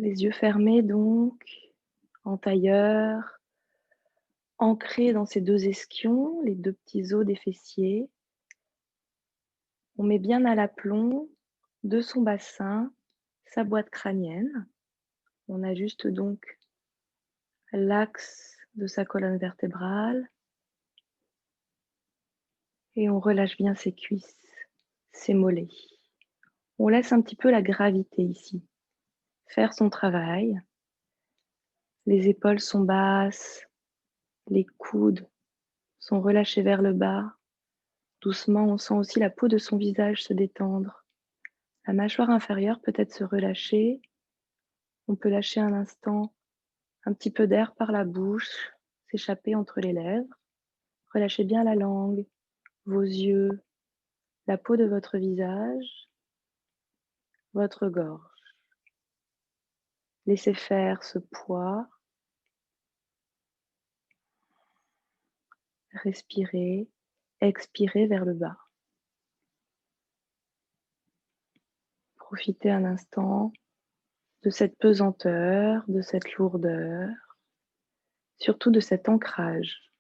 Les yeux fermés donc, en tailleur, ancrés dans ces 2 ischions, les 2 petits os des fessiers. On met bien à l'aplomb de son bassin sa boîte crânienne. On ajuste donc l'axe de sa colonne vertébrale et on relâche bien ses cuisses, ses mollets. On laisse un petit peu la gravité ici faire son travail. Les épaules sont basses, les coudes sont relâchés vers le bas. Doucement, on sent aussi la peau de son visage se détendre. La mâchoire inférieure peut être se relâcher. On peut lâcher un instant un petit peu d'air par la bouche, s'échapper entre les lèvres. Relâchez bien la langue, vos yeux, la peau de votre visage, votre gorge. Laissez faire ce poids. Respirez, expirez vers le bas. Profitez un instant de cette pesanteur, de cette lourdeur, surtout de cet ancrage.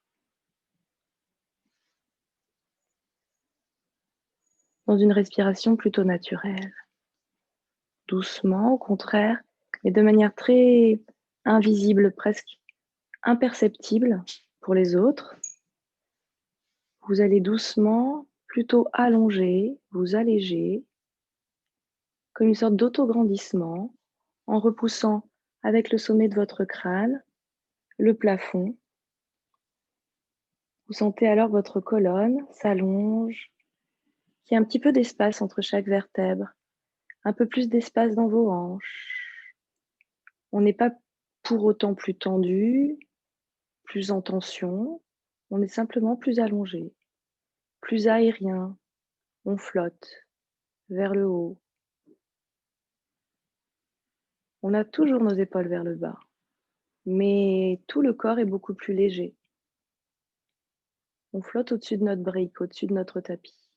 Dans une respiration plutôt naturelle. Doucement, au contraire, mais de manière très invisible, presque imperceptible pour les autres. Vous allez doucement, plutôt allonger, vous alléger, comme une sorte d'autograndissement, en repoussant avec le sommet de votre crâne le plafond. Vous sentez alors votre colonne s'allonge, qu'il y a un petit peu d'espace entre chaque vertèbre, un peu plus d'espace dans vos hanches. On n'est pas pour autant plus tendu, plus en tension, on est simplement plus allongé, plus aérien, on flotte vers le haut. On a toujours nos épaules vers le bas, mais tout le corps est beaucoup plus léger. On flotte au-dessus de notre brique, au-dessus de notre tapis.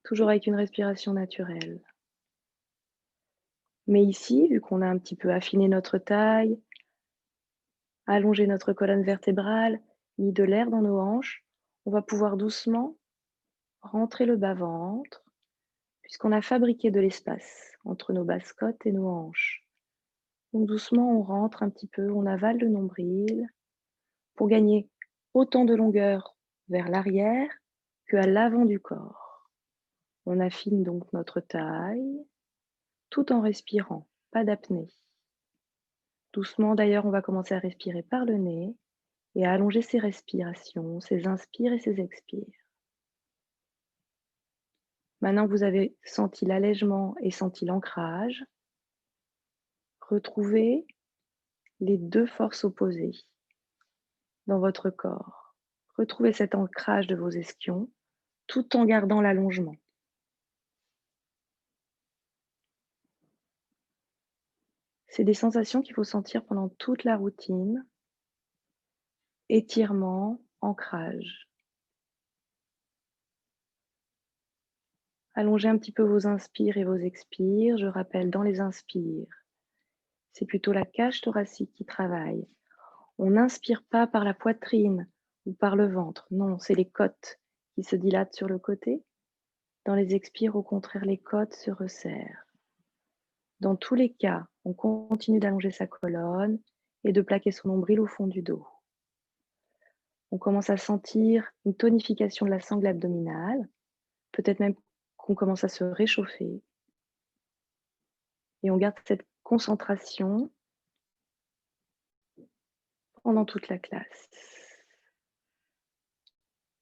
Toujours avec une respiration naturelle. Mais ici, vu qu'on a un petit peu affiné notre taille, allongé notre colonne vertébrale, mis de l'air dans nos hanches, on va pouvoir doucement rentrer le bas-ventre, puisqu'on a fabriqué de l'espace entre nos basses côtes et nos hanches. Donc doucement, on rentre un petit peu, on avale le nombril pour gagner autant de longueur vers l'arrière qu'à l'avant du corps. On affine donc notre taille tout en respirant, pas d'apnée. Doucement d'ailleurs, on va commencer à respirer par le nez et à allonger ses respirations, ses inspires et ses expires. Maintenant que vous avez senti l'allègement et senti l'ancrage, retrouvez les 2 forces opposées dans votre corps. Retrouvez cet ancrage de vos ischions tout en gardant l'allongement. C'est des sensations qu'il faut sentir pendant toute la routine. Étirement, ancrage. Allongez un petit peu vos inspires et vos expires. Je rappelle, dans les inspires, c'est plutôt la cage thoracique qui travaille. On n'inspire pas par la poitrine ou par le ventre. Non, c'est les côtes qui se dilatent sur le côté. Dans les expires, au contraire, les côtes se resserrent. Dans tous les cas, on continue d'allonger sa colonne et de plaquer son nombril au fond du dos. On commence à sentir une tonification de la sangle abdominale. Peut-être même qu'on commence à se réchauffer. Et on garde cette concentration pendant toute la classe.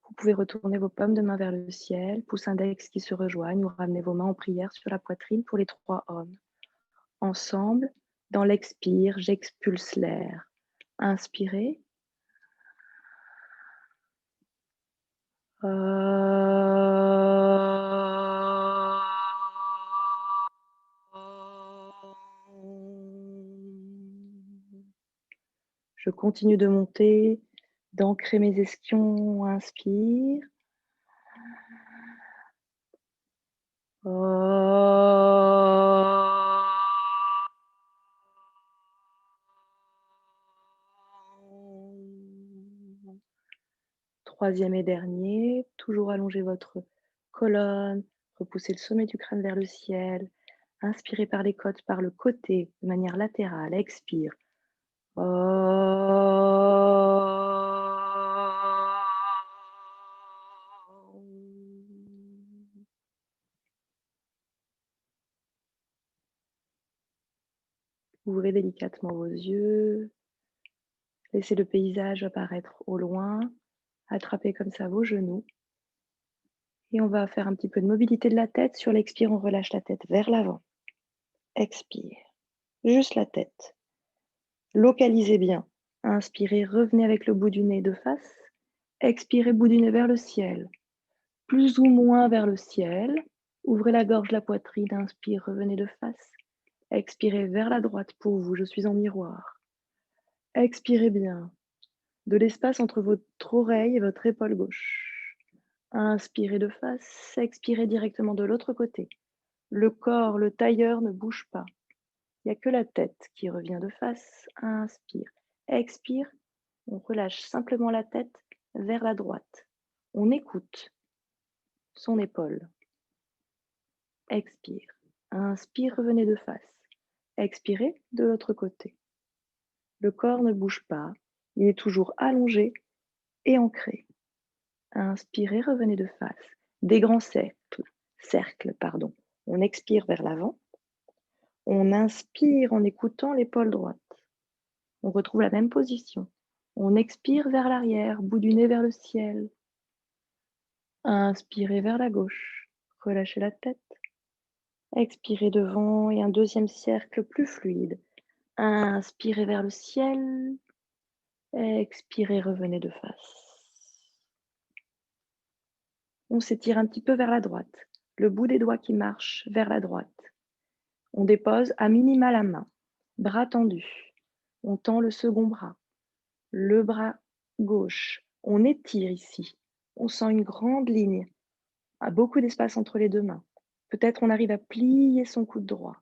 Vous pouvez retourner vos paumes de main vers le ciel, pouce index qui se rejoignent ou ramener vos mains en prière sur la poitrine pour les 3 hommes. Ensemble, dans l'expire, j'expulse l'air. Inspirez. Je continue de monter, d'ancrer mes ischions. Inspire. Troisième et dernier, toujours allonger votre colonne, repoussez le sommet du crâne vers le ciel. Inspirez par les côtes, par le côté, de manière latérale. Expire. Ouvrez délicatement vos yeux. Laissez le paysage apparaître au loin. Attrapez comme ça vos genoux. Et on va faire un petit peu de mobilité de la tête. Sur l'expire, on relâche la tête vers l'avant. Expire. Juste la tête. Localisez bien. Inspirez, revenez avec le bout du nez de face. Expirez, bout du nez vers le ciel. Plus ou moins vers le ciel. Ouvrez la gorge, la poitrine. Inspire, revenez de face. Expirez vers la droite pour vous. Je suis en miroir. Expirez bien. De l'espace entre votre oreille et votre épaule gauche. Inspirez de face. Expirez directement de l'autre côté. Le corps, le tailleur ne bouge pas. Il n'y a que la tête qui revient de face. Inspire. Expire. On relâche simplement la tête vers la droite. On écoute son épaule. Expire. Inspire, revenez de face. Expirez de l'autre côté. Le corps ne bouge pas. Il est toujours allongé et ancré. Inspirez, revenez de face. Des grands cercles, pardon. On expire vers l'avant. On inspire en écoutant l'épaule droite. On retrouve la même position. On expire vers l'arrière, bout du nez vers le ciel. Inspirez vers la gauche. Relâchez la tête. Expirez devant et un deuxième cercle plus fluide. Inspirez vers le ciel. Expirez, revenez de face. On s'étire un petit peu vers la droite. Le bout des doigts qui marche vers la droite. On dépose à minima la main. Bras tendus. On tend le second bras. Le bras gauche. On étire ici. On sent une grande ligne. Beaucoup d'espace entre les deux mains. Peut-être on arrive à plier son coude droit.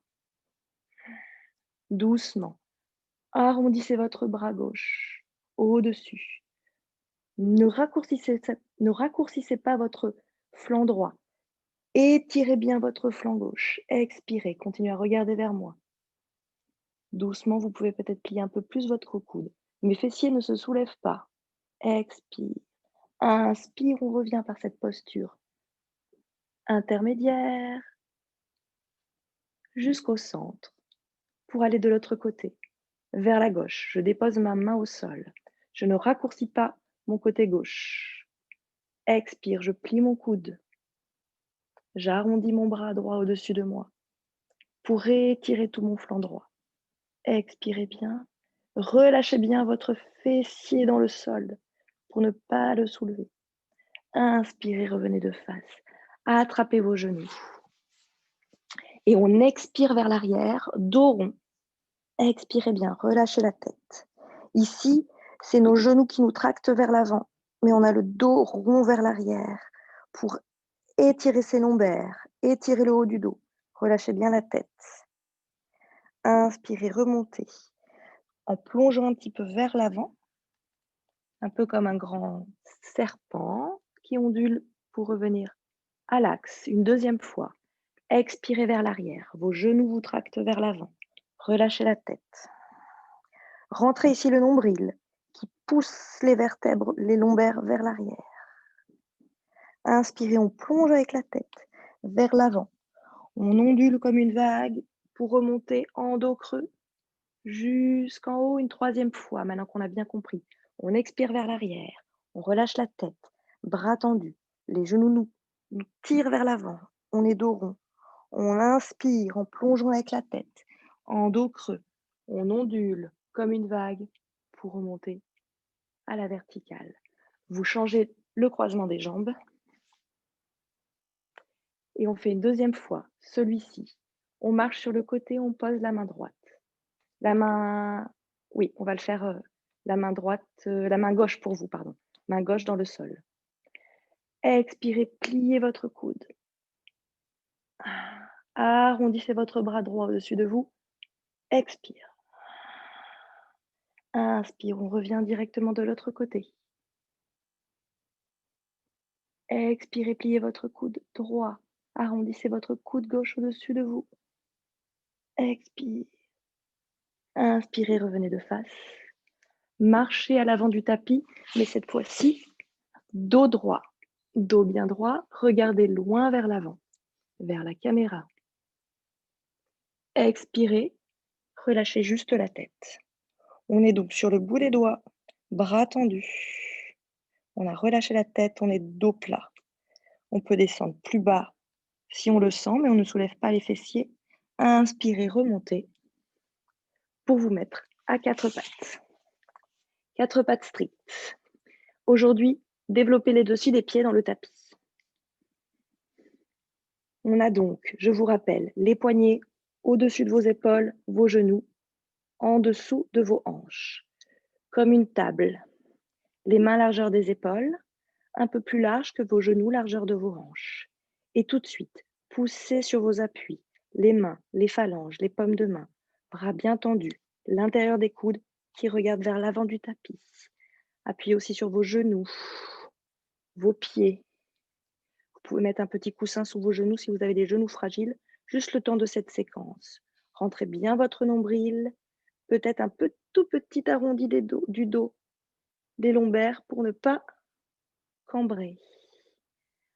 Doucement. Arrondissez votre bras gauche au-dessus. Ne raccourcissez pas votre flanc droit. Étirez bien votre flanc gauche. Expirez. Continuez à regarder vers moi. Doucement, vous pouvez peut-être plier un peu plus votre coude. Mes fessiers ne se soulèvent pas. Expire. Inspire, on revient par cette posture intermédiaire jusqu'au centre pour aller de l'autre côté, vers la gauche. Je dépose ma main au sol. Je ne raccourcis pas mon côté gauche. Expire, je plie mon coude. J'arrondis mon bras droit au-dessus de moi pour étirer tout mon flanc droit. Expirez bien. Relâchez bien votre fessier dans le sol pour ne pas le soulever. Inspirez, revenez de face. Attrapez vos genoux. Et on expire vers l'arrière, dos rond. Expirez bien, relâchez la tête. Ici, c'est nos genoux qui nous tractent vers l'avant, mais on a le dos rond vers l'arrière pour étirer ses lombaires, étirer le haut du dos. Relâchez bien la tête. Inspirez, remontez en plongeant un petit peu vers l'avant, un peu comme un grand serpent qui ondule pour revenir à l'axe une deuxième fois. Expirez vers l'arrière, vos genoux vous tractent vers l'avant. Relâchez la tête. Rentrez ici le nombril qui pousse les vertèbres, les lombaires vers l'arrière. Inspirez, on plonge avec la tête vers l'avant. On ondule comme une vague pour remonter en dos creux jusqu'en haut une troisième fois, maintenant qu'on a bien compris. On expire vers l'arrière, on relâche la tête, bras tendus, les genoux nous tirent vers l'avant, on est dos rond. On inspire en plongeant avec la tête, en dos creux. On ondule comme une vague pour remonter à la verticale. Vous changez le croisement des jambes et on fait une deuxième fois celui-ci. On marche sur le côté, on pose la main droite. La main, oui, on va le faire la main droite, la main gauche pour vous, pardon. Main gauche dans le sol. Expirez, pliez votre coude. Arrondissez votre bras droit au-dessus de vous. Expire. Inspire, on revient directement de l'autre côté. Expirez, pliez votre coude droit. Arrondissez votre coude gauche au-dessus de vous. Expire. Inspirez, revenez de face. Marchez à l'avant du tapis, mais cette fois-ci, dos droit. Dos bien droit, regardez loin vers l'avant, vers la caméra. Expirez, relâchez juste la tête. On est donc sur le bout des doigts, bras tendus. On a relâché la tête, on est dos plat. On peut descendre plus bas si on le sent, mais on ne soulève pas les fessiers. Inspirez, remontez pour vous mettre à quatre pattes. Quatre pattes strictes. Aujourd'hui, développez les dessus des pieds dans le tapis. On a donc, je vous rappelle, les poignets au-dessus de vos épaules, vos genoux, en dessous de vos hanches, comme une table. Les mains largeur des épaules, un peu plus large que vos genoux, largeur de vos hanches. Et tout de suite, poussez sur vos appuis, les mains, les phalanges, les paumes de main, bras bien tendus, l'intérieur des coudes qui regardent vers l'avant du tapis. Appuyez aussi sur vos genoux, vos pieds. Vous pouvez mettre un petit coussin sous vos genoux si vous avez des genoux fragiles, juste le temps de cette séquence. Rentrez bien votre nombril, peut-être un tout petit arrondi du dos, des lombaires pour ne pas cambrer.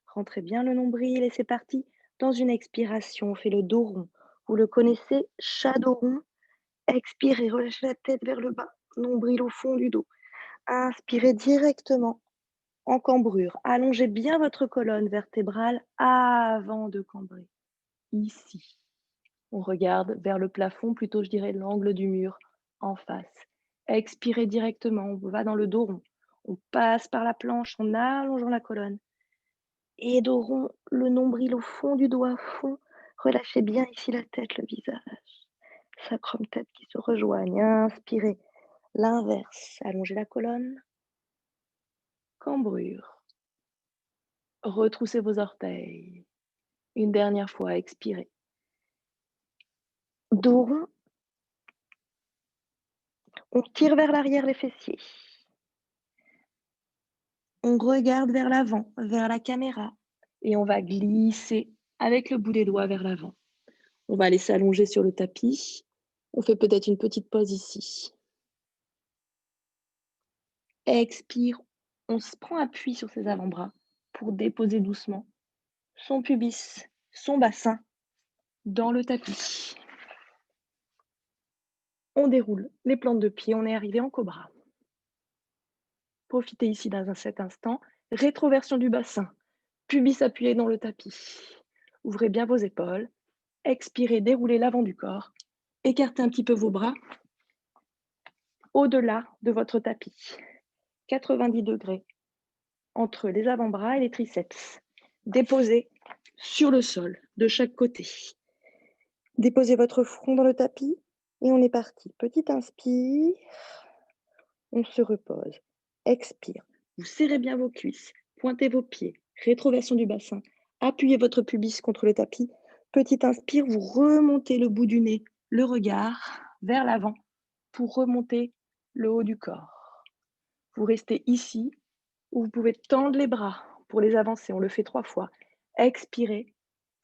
Rentrez bien le nombril et c'est parti. Dans une expiration, on fait le dos rond. Vous le connaissez, chat dos rond. Expirez, relâchez la tête vers le bas, nombril au fond du dos. Inspirez directement en cambrure. Allongez bien votre colonne vertébrale avant de cambrer. Ici. On regarde vers le plafond, plutôt je dirais l'angle du mur en face. Expirez directement, on va dans le dos rond. On passe par la planche en allongeant la colonne. Et dos rond, le nombril au fond du dos à fond. Relâchez bien ici la tête, le visage. Sacrum, tête qui se rejoignent. Inspirez. L'inverse. Allongez la colonne. Cambrure. Retroussez vos orteils. Une dernière fois, expirez. Dos rond. On tire vers l'arrière les fessiers. On regarde vers l'avant, vers la caméra. Et on va glisser avec le bout des doigts vers l'avant. On va aller s'allonger sur le tapis. On fait peut-être une petite pause ici. Expire. On se prend appui sur ses avant-bras pour déposer doucement son pubis, son bassin dans le tapis. On déroule les plantes de pied. On est arrivé en cobra. Profitez ici dans cet instant. Rétroversion du bassin. Pubis appuyé dans le tapis. Ouvrez bien vos épaules. Expirez, déroulez l'avant du corps. Écartez un petit peu vos bras au-delà de votre tapis. 90 degrés entre les avant-bras et les triceps. Déposez sur le sol de chaque côté. Déposez votre front dans le tapis et on est parti. Petit inspire. On se repose. Expire. Vous serrez bien vos cuisses. Pointez vos pieds. Rétroversion du bassin. Appuyez votre pubis contre le tapis. Petit inspire. Vous remontez le bout du nez, le regard vers l'avant pour remonter le haut du corps. Vous restez ici ou vous pouvez tendre les bras pour les avancer. On le fait 3 fois. Expirez.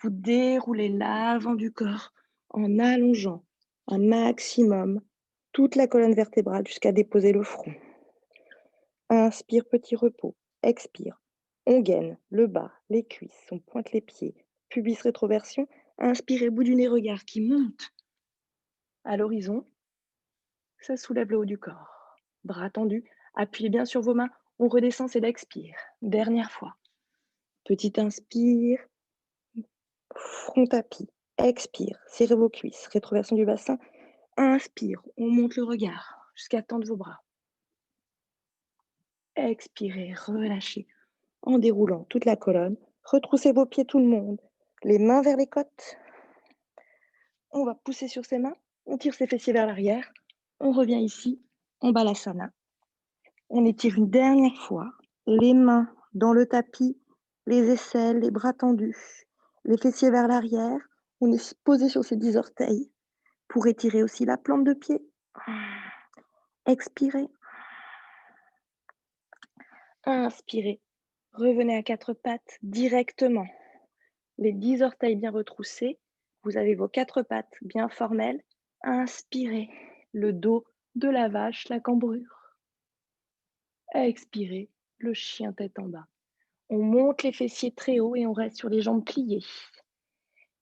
Vous déroulez l'avant du corps en allongeant un maximum toute la colonne vertébrale jusqu'à déposer le front. Inspire, petit repos. Expire. On gaine le bas, les cuisses, on pointe les pieds. Pubis rétroversion. Inspirez, bout du nez, regard qui monte à l'horizon. Ça soulève le haut du corps. Bras tendus. Appuyez bien sur vos mains. On redescend, c'est l'expire. Dernière fois. Petit inspire. Front tapis. Expire. Serrez vos cuisses. Rétroversion du bassin. Inspire. On monte le regard jusqu'à tendre vos bras. Expirez. Relâchez en déroulant toute la colonne. Retroussez vos pieds, tout le monde. Les mains vers les côtes. On va pousser sur ses mains. On tire ses fessiers vers l'arrière. On revient ici, en balasana. On étire une dernière fois. Les mains dans le tapis, les aisselles, les bras tendus, les fessiers vers l'arrière. On est posé sur ses 10 orteils pour étirer aussi la plante de pied. Expirez. Inspirez. Revenez à quatre pattes directement. Les 10 orteils bien retroussés. Vous avez vos quatre pattes bien formelles. Inspirez. Le dos de la vache, la cambrure. Expirez. Le chien tête en bas. On monte les fessiers très haut et on reste sur les jambes pliées.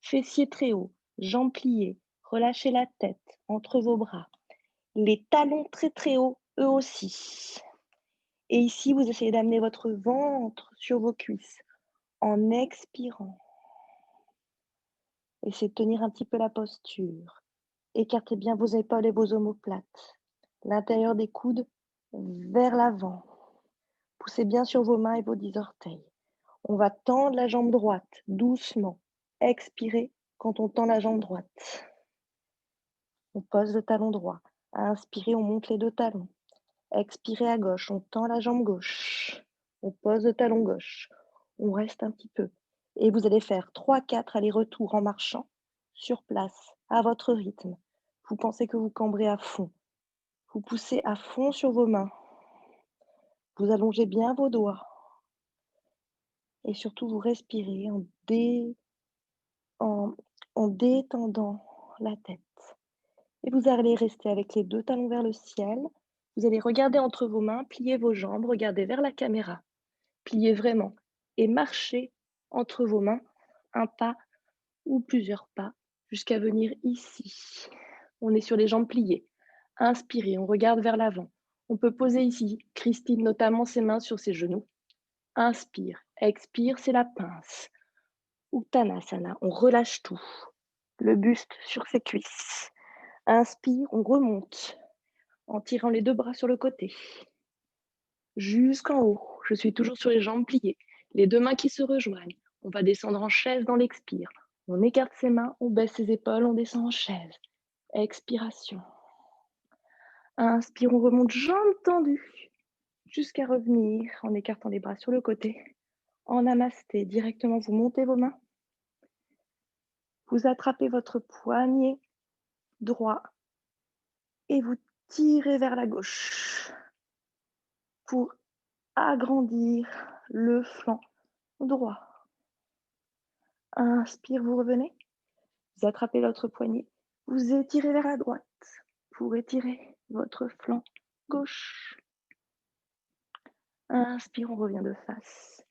Fessiers très haut, jambes pliées. Relâchez la tête entre vos bras. Les talons très très hauts, eux aussi. Et ici, vous essayez d'amener votre ventre sur vos cuisses en expirant. Essayez de tenir un petit peu la posture. Écartez bien vos épaules et vos omoplates. L'intérieur des coudes vers l'avant. Poussez bien sur vos mains et vos 10 orteils. On va tendre la jambe droite doucement. Expirez quand on tend la jambe droite. On pose le talon droit. Inspirez, on monte les deux talons. Expirez à gauche, on tend la jambe gauche. On pose le talon gauche. On reste un petit peu. Et vous allez faire 3-4 allers-retours en marchant sur place, à votre rythme. Vous pensez que vous cambrez à fond. Vous poussez à fond sur vos mains. Vous allongez bien vos doigts. Et surtout, vous respirez en, en détendant la tête. Et vous allez rester avec les deux talons vers le ciel. Vous allez regarder entre vos mains, plier vos jambes, regarder vers la caméra. Pliez vraiment et marchez entre vos mains un pas ou plusieurs pas jusqu'à venir ici. On est sur les jambes pliées. Inspirez, on regarde vers l'avant. On peut poser ici, Christine notamment ses mains sur ses genoux. Inspire, expire, c'est la pince. Uttanasana, on relâche tout. Le buste sur ses cuisses. Inspire, on remonte en tirant les deux bras sur le côté. Jusqu'en haut, je suis toujours sur les jambes pliées, les deux mains qui se rejoignent. On va descendre en chaise dans l'expire. On écarte ses mains, on baisse ses épaules, on descend en chaise. Expiration. Inspire, on remonte jambes tendues jusqu'à revenir en écartant les bras sur le côté. En namasté, directement, vous montez vos mains. Vous attrapez votre poignet droit et vous tirez vers la gauche pour agrandir le flanc droit. Inspire, vous revenez. Vous attrapez votre poignet. Vous étirez vers la droite pour étirer votre flanc gauche. Inspire, on revient de face.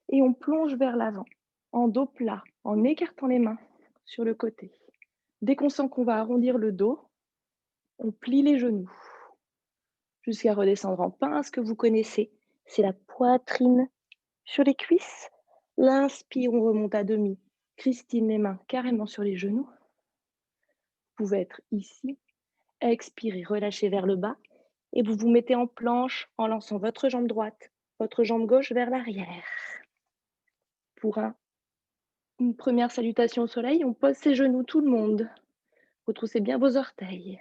Et on plonge vers l'avant, en dos plat, en écartant les mains sur le côté. Dès qu'on sent qu'on va arrondir le dos, on plie les genoux jusqu'à redescendre en pince que vous connaissez. C'est la poitrine sur les cuisses. L'inspire, on remonte à demi. Christine, les mains carrément sur les genoux. Vous pouvez être ici. Expirez, relâchez vers le bas. Et vous vous mettez en planche en lançant votre jambe droite, votre jambe gauche vers l'arrière. Pour une première salutation au soleil, on pose ses genoux, tout le monde. Retroussez bien vos orteils.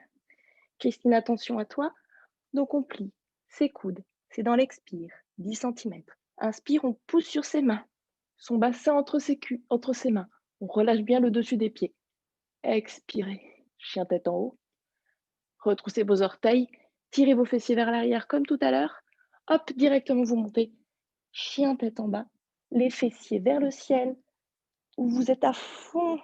Christine, attention à toi. Donc on plie ses coudes. C'est dans l'expire, 10 cm. Inspire, on pousse sur ses mains. Son bassin entre ses mains. On relâche bien le dessus des pieds. Expirez, chien tête en haut. Retroussez vos orteils. Tirez vos fessiers vers l'arrière comme tout à l'heure. Hop, directement vous montez. Chien tête en bas. Les fessiers vers le ciel. Où vous êtes à fond.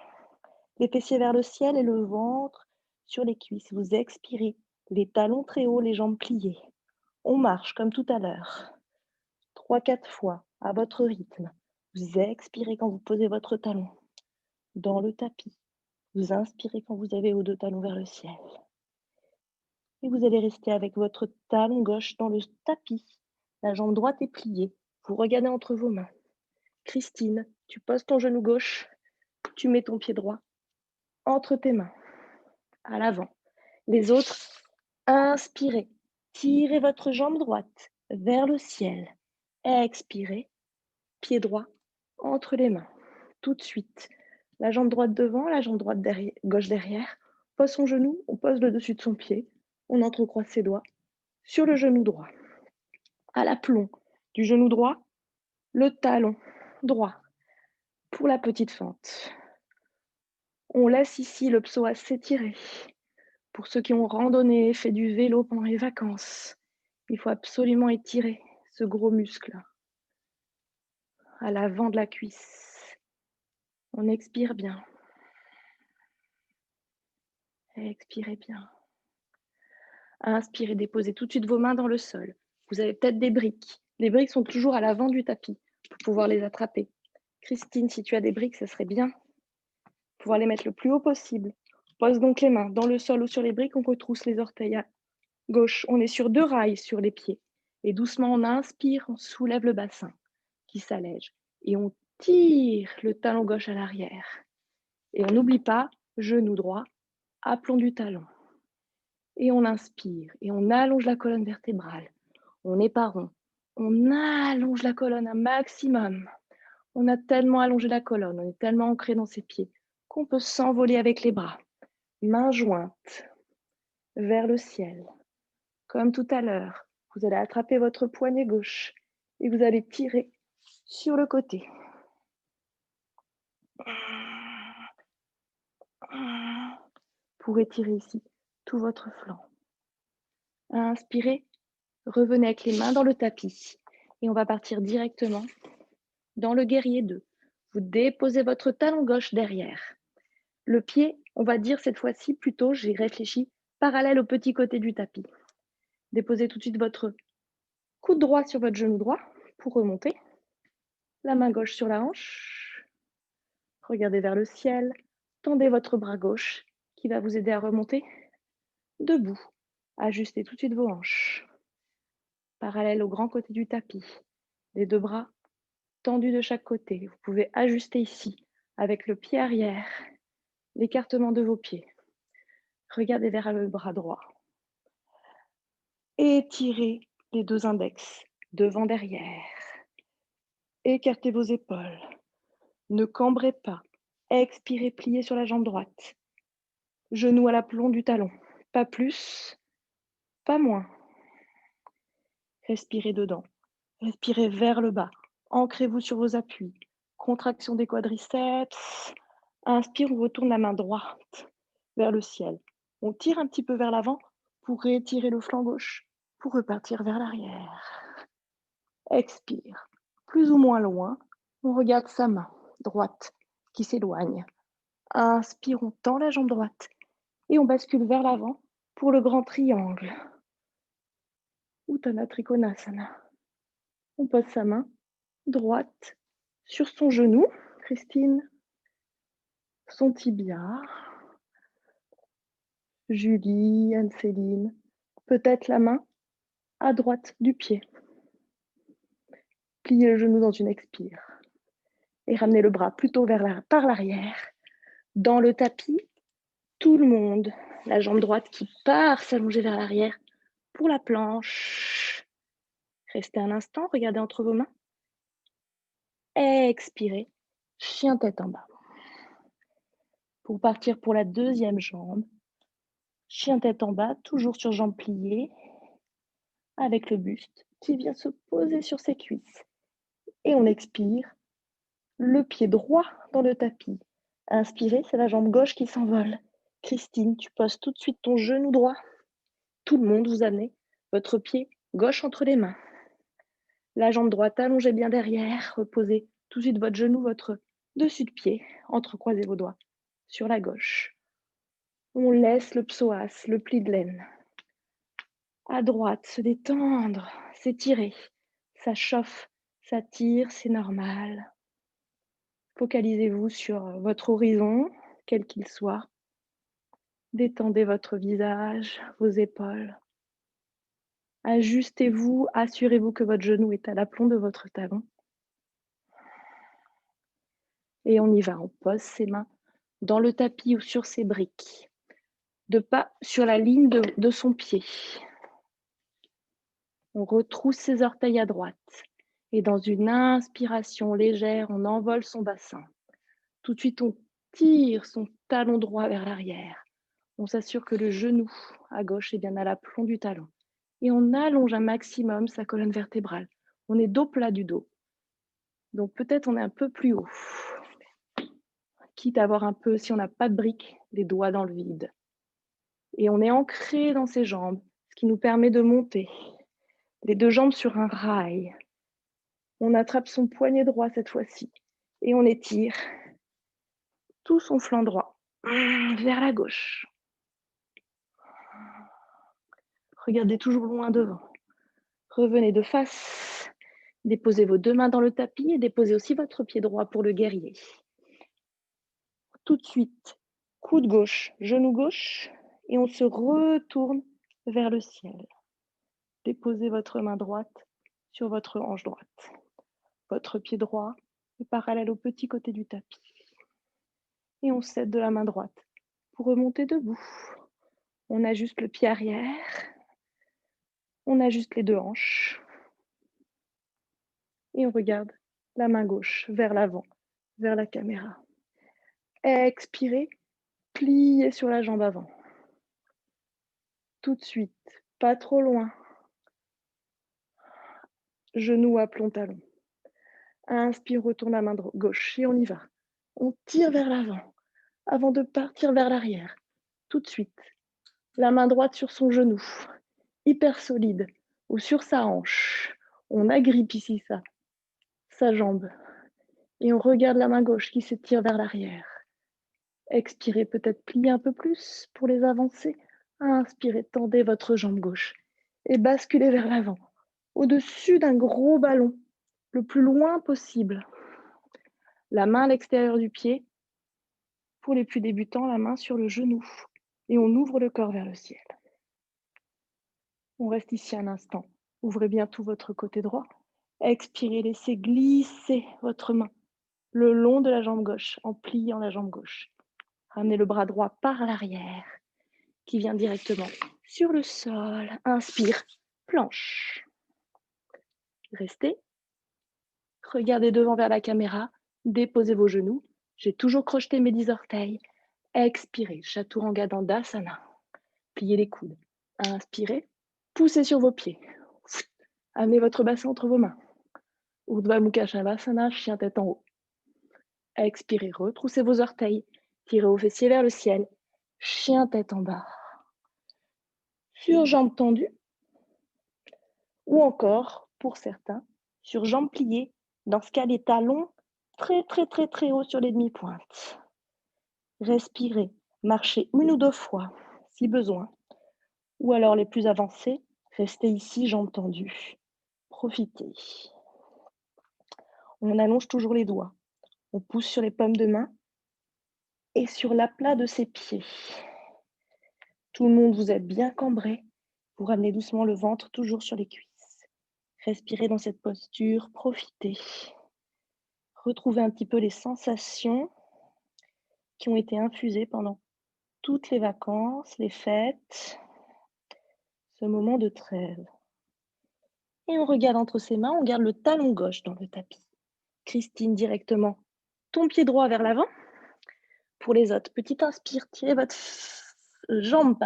Les fessiers vers le ciel et le ventre sur les cuisses. Vous expirez. Les talons très hauts, les jambes pliées. On marche comme tout à l'heure. 3-4 fois à votre rythme. Vous expirez quand vous posez votre talon dans le tapis. Vous inspirez quand vous avez vos deux talons vers le ciel. Et vous allez rester avec votre talon gauche dans le tapis. La jambe droite est pliée. Vous regardez entre vos mains. Christine, tu poses ton genou gauche. Tu mets ton pied droit entre tes mains, à l'avant. Les autres, inspirez. Tirez votre jambe droite vers le ciel. Expirez. Pied droit entre les mains. Tout de suite. La jambe droite devant, la jambe droite derrière, gauche derrière. Pose son genou, on pose le dessus de son pied. On entrecroise ses doigts sur le genou droit. À l'aplomb du genou droit, le talon droit pour la petite fente. On laisse ici le psoas s'étirer. Pour ceux qui ont randonné, fait du vélo pendant les vacances, il faut absolument étirer ce gros muscle. à l'avant de la cuisse. On expire bien. Expirez bien. Inspirez, déposez tout de suite vos mains dans le sol. Vous avez peut-être des briques. Les briques sont toujours à l'avant du tapis pour pouvoir les attraper. Christine, si tu as des briques, ça serait bien. Pouvoir les mettre le plus haut possible. Pose donc les mains dans le sol ou sur les briques. On retrousse les orteils à gauche. On est sur 2 rails sur les pieds. Et doucement, on inspire, on soulève le bassin qui s'allège. Et on tire le talon gauche à l'arrière. Et on n'oublie pas, genou droit, aplomb du talon. Et on inspire et on allonge la colonne vertébrale. On n'est pas rond. On allonge la colonne un maximum. On a tellement allongé la colonne, on est tellement ancré dans ses pieds qu'on peut s'envoler avec les bras. Mains jointes vers le ciel. Comme tout à l'heure, vous allez attraper votre poignet gauche et vous allez tirer sur le côté. Pour étirer ici tout votre flanc. Inspirez, revenez avec les mains dans le tapis et on va partir directement dans le guerrier 2. Vous déposez votre talon gauche derrière. Le pied, on va dire cette fois-ci plutôt, j'ai réfléchi, parallèle au petit côté du tapis. Déposez tout de suite votre coude droit sur votre genou droit pour remonter. La main gauche sur la hanche. Regardez vers le ciel. Tendez votre bras gauche qui va vous aider à remonter debout. Ajustez tout de suite vos hanches. Parallèle au grand côté du tapis. Les 2 bras tendus de chaque côté. Vous pouvez ajuster ici avec le pied arrière, l'écartement de vos pieds. Regardez vers le bras droit. Étirez les 2 index, devant, derrière. Écartez vos épaules. Ne cambrez pas. Expirez, pliez sur la jambe droite. Genou à l'aplomb du talon. Pas plus, pas moins. Respirez dedans. Respirez vers le bas. Ancrez-vous sur vos appuis. Contraction des quadriceps. Inspire, on retourne la main droite vers le ciel. On tire un petit peu vers l'avant pour réétirer le flanc gauche, pour repartir vers l'arrière. Expire. Plus ou moins loin, on regarde sa main droite qui s'éloigne. Inspire, on tend la jambe droite et on bascule vers l'avant pour le grand triangle. Uttanasana Trikonasana. On pose sa main droite sur son genou, Christine, son tibia, Julie, Anne-Céline, peut-être la main à droite du pied. Pliez le genou dans une expire et ramenez le bras plutôt par l'arrière. Dans le tapis, tout le monde, la jambe droite qui part s'allonger vers l'arrière pour la planche. Restez un instant, regardez entre vos mains. Expirez, chien tête en bas. Pour partir pour la 2e jambe, chien tête en bas, toujours sur jambes pliées, avec le buste qui vient se poser sur ses cuisses. Et on expire, le pied droit dans le tapis. Inspirez, c'est la jambe gauche qui s'envole. Christine, tu poses tout de suite ton genou droit. Tout le monde, vous amenez votre pied gauche entre les mains. La jambe droite allongée bien derrière. Reposez tout de suite votre genou, votre dessus de pied. Entrecroisez vos doigts sur la gauche. On laisse le psoas, le pli de laine. À droite, se détendre, s'étirer. Ça chauffe, ça tire, c'est normal. Focalisez-vous sur votre horizon, quel qu'il soit. Détendez votre visage, vos épaules. Ajustez-vous, assurez-vous que votre genou est à l'aplomb de votre talon. Et on y va, on pose ses mains dans le tapis ou sur ses briques, de pas sur la ligne de son pied. On retrousse ses orteils à droite. Et dans une inspiration légère, on envole son bassin. Tout de suite, on tire son talon droit vers l'arrière. On s'assure que le genou à gauche est bien à l'aplomb du talon. Et on allonge un maximum sa colonne vertébrale. On est dos plat du dos. Donc peut-être on est un peu plus haut. Quitte à avoir un peu, si on n'a pas de briques, les doigts dans le vide. Et on est ancré dans ses jambes, ce qui nous permet de monter. Les 2 jambes sur un rail. On attrape son poignet droit cette fois-ci et on étire tout son flanc droit vers la gauche. Regardez toujours loin devant. Revenez de face. Déposez vos 2 mains dans le tapis et déposez aussi votre pied droit pour le guerrier. Tout de suite, coude gauche, genou gauche et on se retourne vers le ciel. Déposez votre main droite sur votre hanche droite. Votre pied droit est parallèle au petit côté du tapis. Et on s'aide de la main droite pour remonter debout. On ajuste le pied arrière. On ajuste les 2 hanches. Et on regarde la main gauche vers l'avant, vers la caméra. Expirez, pliez sur la jambe avant. Tout de suite, pas trop loin. Genou à plomb talon. Inspire, retourne la main gauche et on y va. On tire vers l'avant avant de partir vers l'arrière. Tout de suite, la main droite sur son genou, hyper solide, ou sur sa hanche. On agrippe ici sa jambe et on regarde la main gauche qui s'étire vers l'arrière. Expirez, peut-être plier un peu plus pour les avancer. Inspirez, tendez votre jambe gauche et basculez vers l'avant, au-dessus d'un gros ballon, le plus loin possible. La main à l'extérieur du pied. Pour les plus débutants, la main sur le genou. Et on ouvre le corps vers le ciel. On reste ici un instant. Ouvrez bien tout votre côté droit. Expirez, laissez glisser votre main le long de la jambe gauche, en pliant la jambe gauche. Ramenez le bras droit par l'arrière, qui vient directement sur le sol. Inspire, planche. Restez. Regardez devant vers la caméra. Déposez vos genoux. J'ai toujours crocheté mes 10 orteils. Expirez, Chaturanga Dandasana. Pliez les coudes. Inspirez. Poussez sur vos pieds. Amenez votre bassin entre vos mains. Urdhva Mukha Shavasana, chien tête en haut. Expirez, retroussez vos orteils. Tirez vos fessiers vers le ciel. Chien tête en bas. Sur jambes tendues. Ou encore, pour certains, sur jambes pliées. Dans ce cas, les talons très haut sur les demi-pointes. Respirez. Marchez 1 ou 2 fois, si besoin. Ou alors, les plus avancés, restez ici, jambes tendues. Profitez. On allonge toujours les doigts. On pousse sur les paumes de main et sur l'aplat de ses pieds. Tout le monde, vous êtes bien cambré. Vous ramenez doucement le ventre toujours sur les cuisses. Respirez dans cette posture, profitez. Retrouvez un petit peu les sensations qui ont été infusées pendant toutes les vacances, les fêtes, ce moment de trêve. Et on regarde entre ses mains, on garde le talon gauche dans le tapis. Christine, directement, ton pied droit vers l'avant. Pour les autres, petite inspire, tirez votre jambe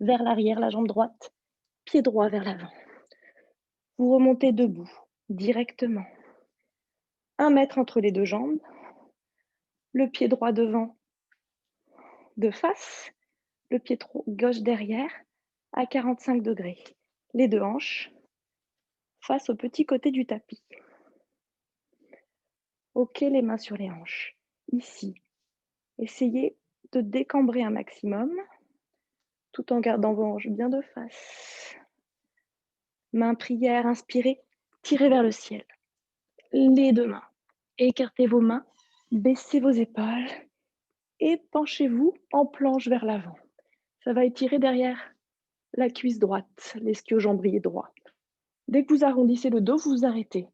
vers l'arrière, la jambe droite, pied droit vers l'avant. Vous remontez debout, directement. 1 mètre entre les 2 jambes, le pied droit devant, de face, le pied gauche derrière, à 45 degrés. Les 2 hanches, face au petit côté du tapis. Ok, les mains sur les hanches. Ici, essayez de décambrer un maximum, tout en gardant vos hanches bien de face. Main prière, inspirez, tirez vers le ciel. Les 2 mains. Écartez vos mains, baissez vos épaules et penchez-vous en planche vers l'avant. Ça va étirer derrière la cuisse droite, l'ischio-jambier droit. Dès que vous arrondissez le dos, vous vous arrêtez.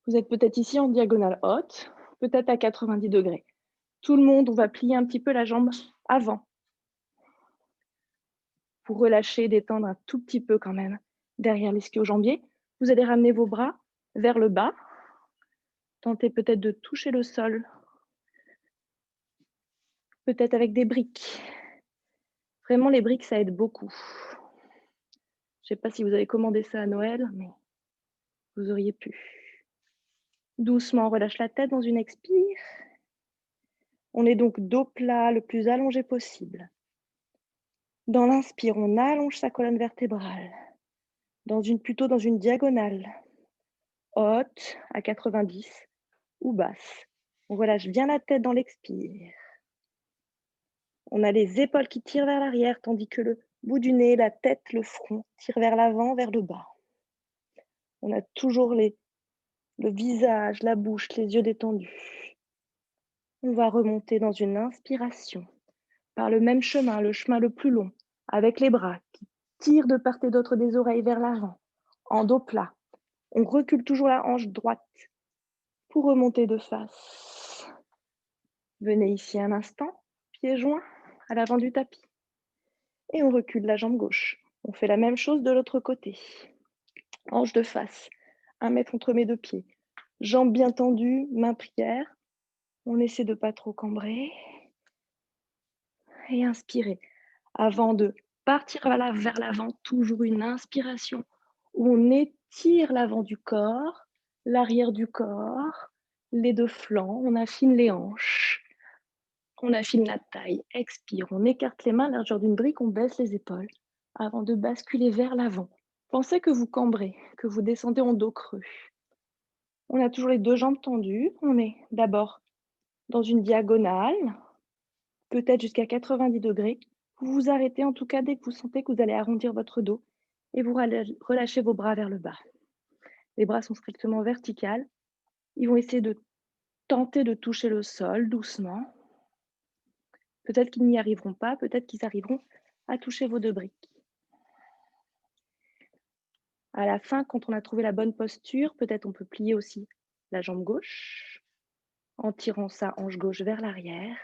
Vous êtes peut-être ici en diagonale haute, peut-être à 90 degrés. Tout le monde, on va plier un petit peu la jambe avant pour relâcher, détendre un tout petit peu quand même derrière l'ischio-jambier. Vous allez ramener vos bras vers le bas. Tentez peut-être de toucher le sol, peut-être avec des briques. Vraiment, les briques, ça aide beaucoup. Je ne sais pas si vous avez commandé ça à Noël, mais vous auriez pu. Doucement, on relâche la tête dans une expire. On est donc dos plat, le plus allongé possible. Dans l'inspire, on allonge sa colonne vertébrale, plutôt dans une diagonale. haute à 90 ou basse. On relâche bien la tête dans l'expire. On a les épaules qui tirent vers l'arrière, tandis que le bout du nez, la tête, le front tirent vers l'avant, vers le bas. On a toujours le visage, la bouche, les yeux détendus. On va remonter dans une inspiration par le même chemin, le chemin le plus long, avec les bras qui tirent de part et d'autre des oreilles vers l'avant, en dos plat. On recule toujours la hanche droite pour remonter de face. Venez ici un instant, pieds joints à l'avant du tapis. Et on recule la jambe gauche. On fait la même chose de l'autre côté. Hanche de face, 1 mètre entre mes deux pieds. Jambes bien tendues, main prière. On essaie de ne pas trop cambrer. Et inspirer. Avant de partir vers l'avant, toujours une inspiration où on étire l'avant du corps, l'arrière du corps, les deux flancs, on affine les hanches, on affine la taille, expire, on écarte les mains, largeur d'une brique, on baisse les épaules avant de basculer vers l'avant. Pensez que vous cambrez, que vous descendez en dos creux. On a toujours les deux jambes tendues, on est d'abord dans une diagonale, peut-être jusqu'à 90 degrés. Vous vous arrêtez en tout cas dès que vous sentez que vous allez arrondir votre dos et vous relâchez vos bras vers le bas. Les bras sont strictement verticaux. Ils vont essayer de tenter de toucher le sol doucement. Peut-être qu'ils n'y arriveront pas, peut-être qu'ils arriveront à toucher vos deux briques. À la fin, quand on a trouvé la bonne posture, peut-être on peut plier aussi la jambe gauche en tirant sa hanche gauche vers l'arrière.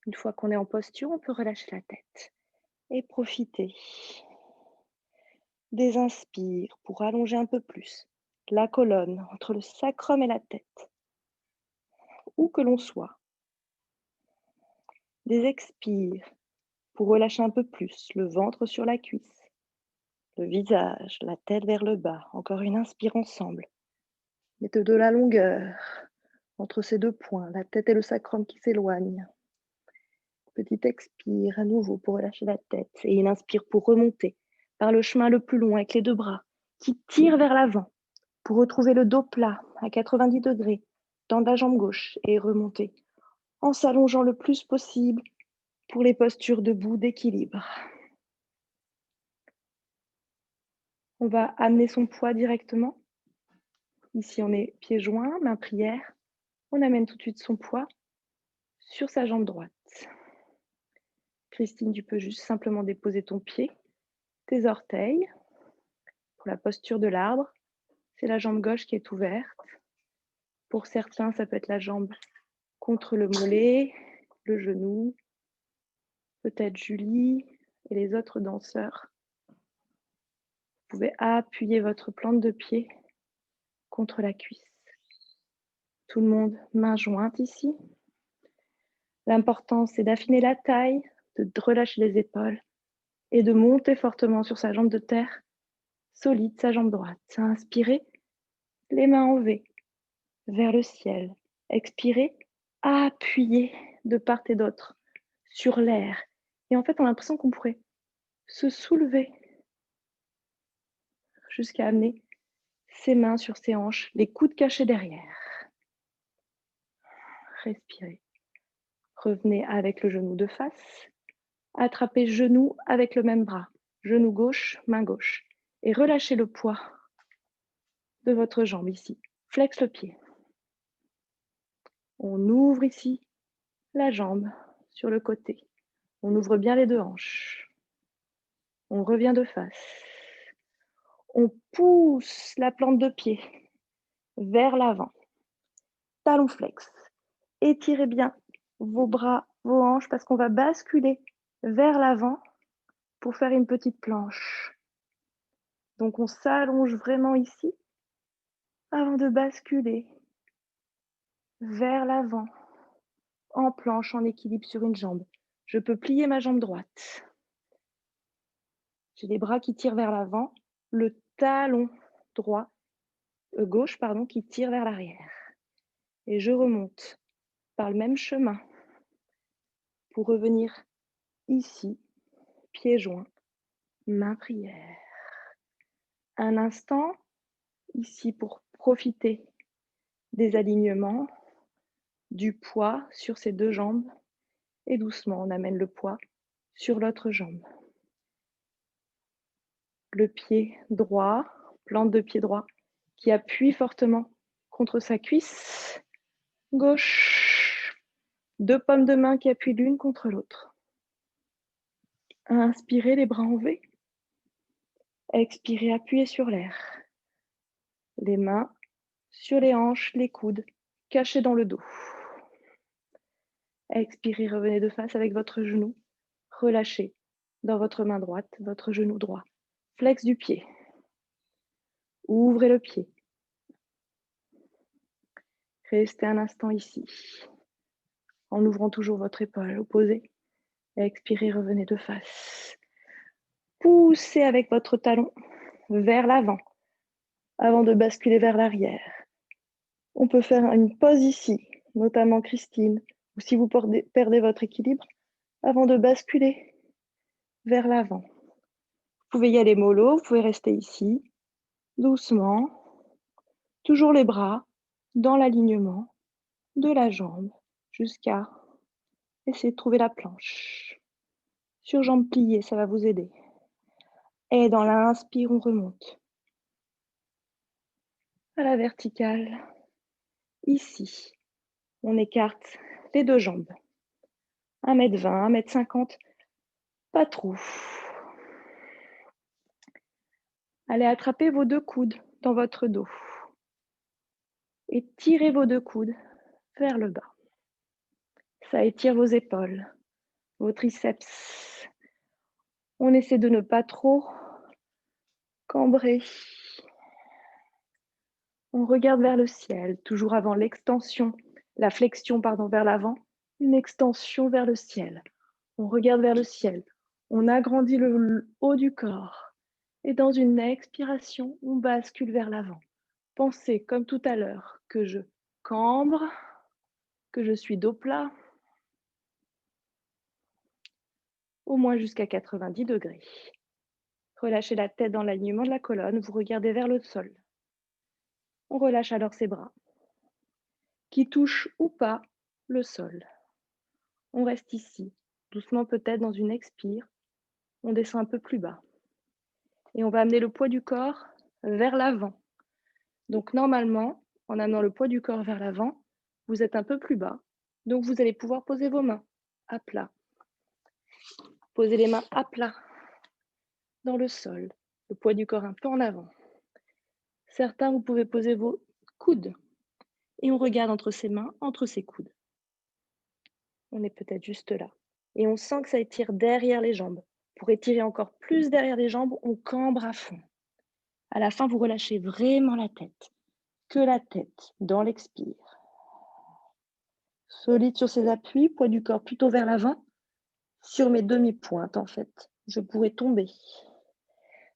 Une fois qu'on est en posture, on peut relâcher la tête et profiter des inspires pour allonger un peu plus la colonne entre le sacrum et la tête, où que l'on soit. Des expires pour relâcher un peu plus le ventre sur la cuisse, le visage, la tête vers le bas. Encore une inspire ensemble. Mettez de la longueur entre ces deux points, la tête et le sacrum qui s'éloignent. Petit expire à nouveau pour relâcher la tête et une inspire pour remonter par le chemin le plus long avec les deux bras qui tirent vers l'avant pour retrouver le dos plat à 90 degrés, tendre la jambe gauche et remonter en s'allongeant le plus possible pour les postures debout d'équilibre. On va amener son poids directement. Ici, on est pieds joints, main prière. On amène tout de suite son poids sur sa jambe droite. Christine, tu peux juste simplement déposer ton pied, tes orteils. Pour la posture de l'arbre, c'est la jambe gauche qui est ouverte. Pour certains, ça peut être la jambe contre le mollet, le genou, peut-être Julie et les autres danseurs. Vous pouvez appuyer votre plante de pied contre la cuisse. Tout le monde, main jointe ici. L'important, c'est d'affiner la taille, de relâcher les épaules et de monter fortement sur sa jambe de terre, solide, sa jambe droite. Inspirez, les mains en V, vers le ciel. Expirez, appuyez de part et d'autre sur l'air. Et en fait, on a l'impression qu'on pourrait se soulever jusqu'à amener ses mains sur ses hanches, les coudes cachés derrière. Respirez. Revenez avec le genou de face. Attrapez genou avec le même bras. Genou gauche, main gauche. Et relâchez le poids de votre jambe ici. Flex le pied. On ouvre ici la jambe sur le côté. On ouvre bien les deux hanches. On revient de face. On pousse la plante de pied vers l'avant. Talon flex. Étirez bien vos bras, vos hanches parce qu'on va basculer vers l'avant pour faire une petite planche. Donc on s'allonge vraiment ici avant de basculer vers l'avant en planche, en équilibre sur une jambe. Je peux plier ma jambe droite. J'ai les bras qui tirent vers l'avant, le talon gauche qui tire vers l'arrière. Et je remonte par le même chemin pour revenir ici, pieds joints, main prière. Un instant, ici pour profiter des alignements, du poids sur ces deux jambes. Et doucement, on amène le poids sur l'autre jambe. Le pied droit, plante de pied droit, qui appuie fortement contre sa cuisse gauche. Deux paumes de main qui appuient l'une contre l'autre. Inspirez les bras en V. Expirez, appuyez sur l'air. Les mains sur les hanches, les coudes, cachés dans le dos. Expirez, revenez de face avec votre genou. Relâchez dans votre main droite, votre genou droit. Flex du pied. Ouvrez le pied. Restez un instant ici, en ouvrant toujours votre épaule opposée. Expirez, revenez de face. Poussez avec votre talon vers l'avant, avant de basculer vers l'arrière. On peut faire une pause ici, notamment Christine, ou si vous perdez votre équilibre, avant de basculer vers l'avant. Vous pouvez y aller mollo, vous pouvez rester ici, doucement, toujours les bras dans l'alignement de la jambe, jusqu'à essayer de trouver la planche. Sur jambes pliées, ça va vous aider. Et dans l'inspire, on remonte à la verticale. Ici, on écarte les deux jambes. 1m20, 1m50, pas trop. Allez attraper vos deux coudes dans votre dos et tirez vos deux coudes vers le bas. Ça étire vos épaules, vos triceps. On essaie de ne pas trop cambrer. On regarde vers le ciel, toujours avant l'extension, la flexion vers l'avant, une extension vers le ciel. On regarde vers le ciel, on agrandit le haut du corps et dans une expiration, on bascule vers l'avant. Pensez comme tout à l'heure que je cambre, que je suis dos plat, au moins jusqu'à 90 degrés. Relâchez la tête dans l'alignement de la colonne, vous regardez vers le sol. On relâche alors ses bras, qui touchent ou pas le sol. On reste ici, doucement peut-être dans une expire. On descend un peu plus bas. Et on va amener le poids du corps vers l'avant. Donc normalement, en amenant le poids du corps vers l'avant, vous êtes un peu plus bas. Donc vous allez pouvoir poser vos mains à plat. Posez les mains à plat dans le sol. Le poids du corps un peu en avant. Certains, vous pouvez poser vos coudes. Et on regarde entre ses mains, entre ses coudes. On est peut-être juste là. Et on sent que ça étire derrière les jambes. Pour étirer encore plus derrière les jambes, on cambre à fond. À la fin, vous relâchez vraiment la tête. Que la tête dans l'expire. Solide sur ses appuis, poids du corps plutôt vers l'avant. Sur mes demi-pointes, en fait. Je pourrais tomber.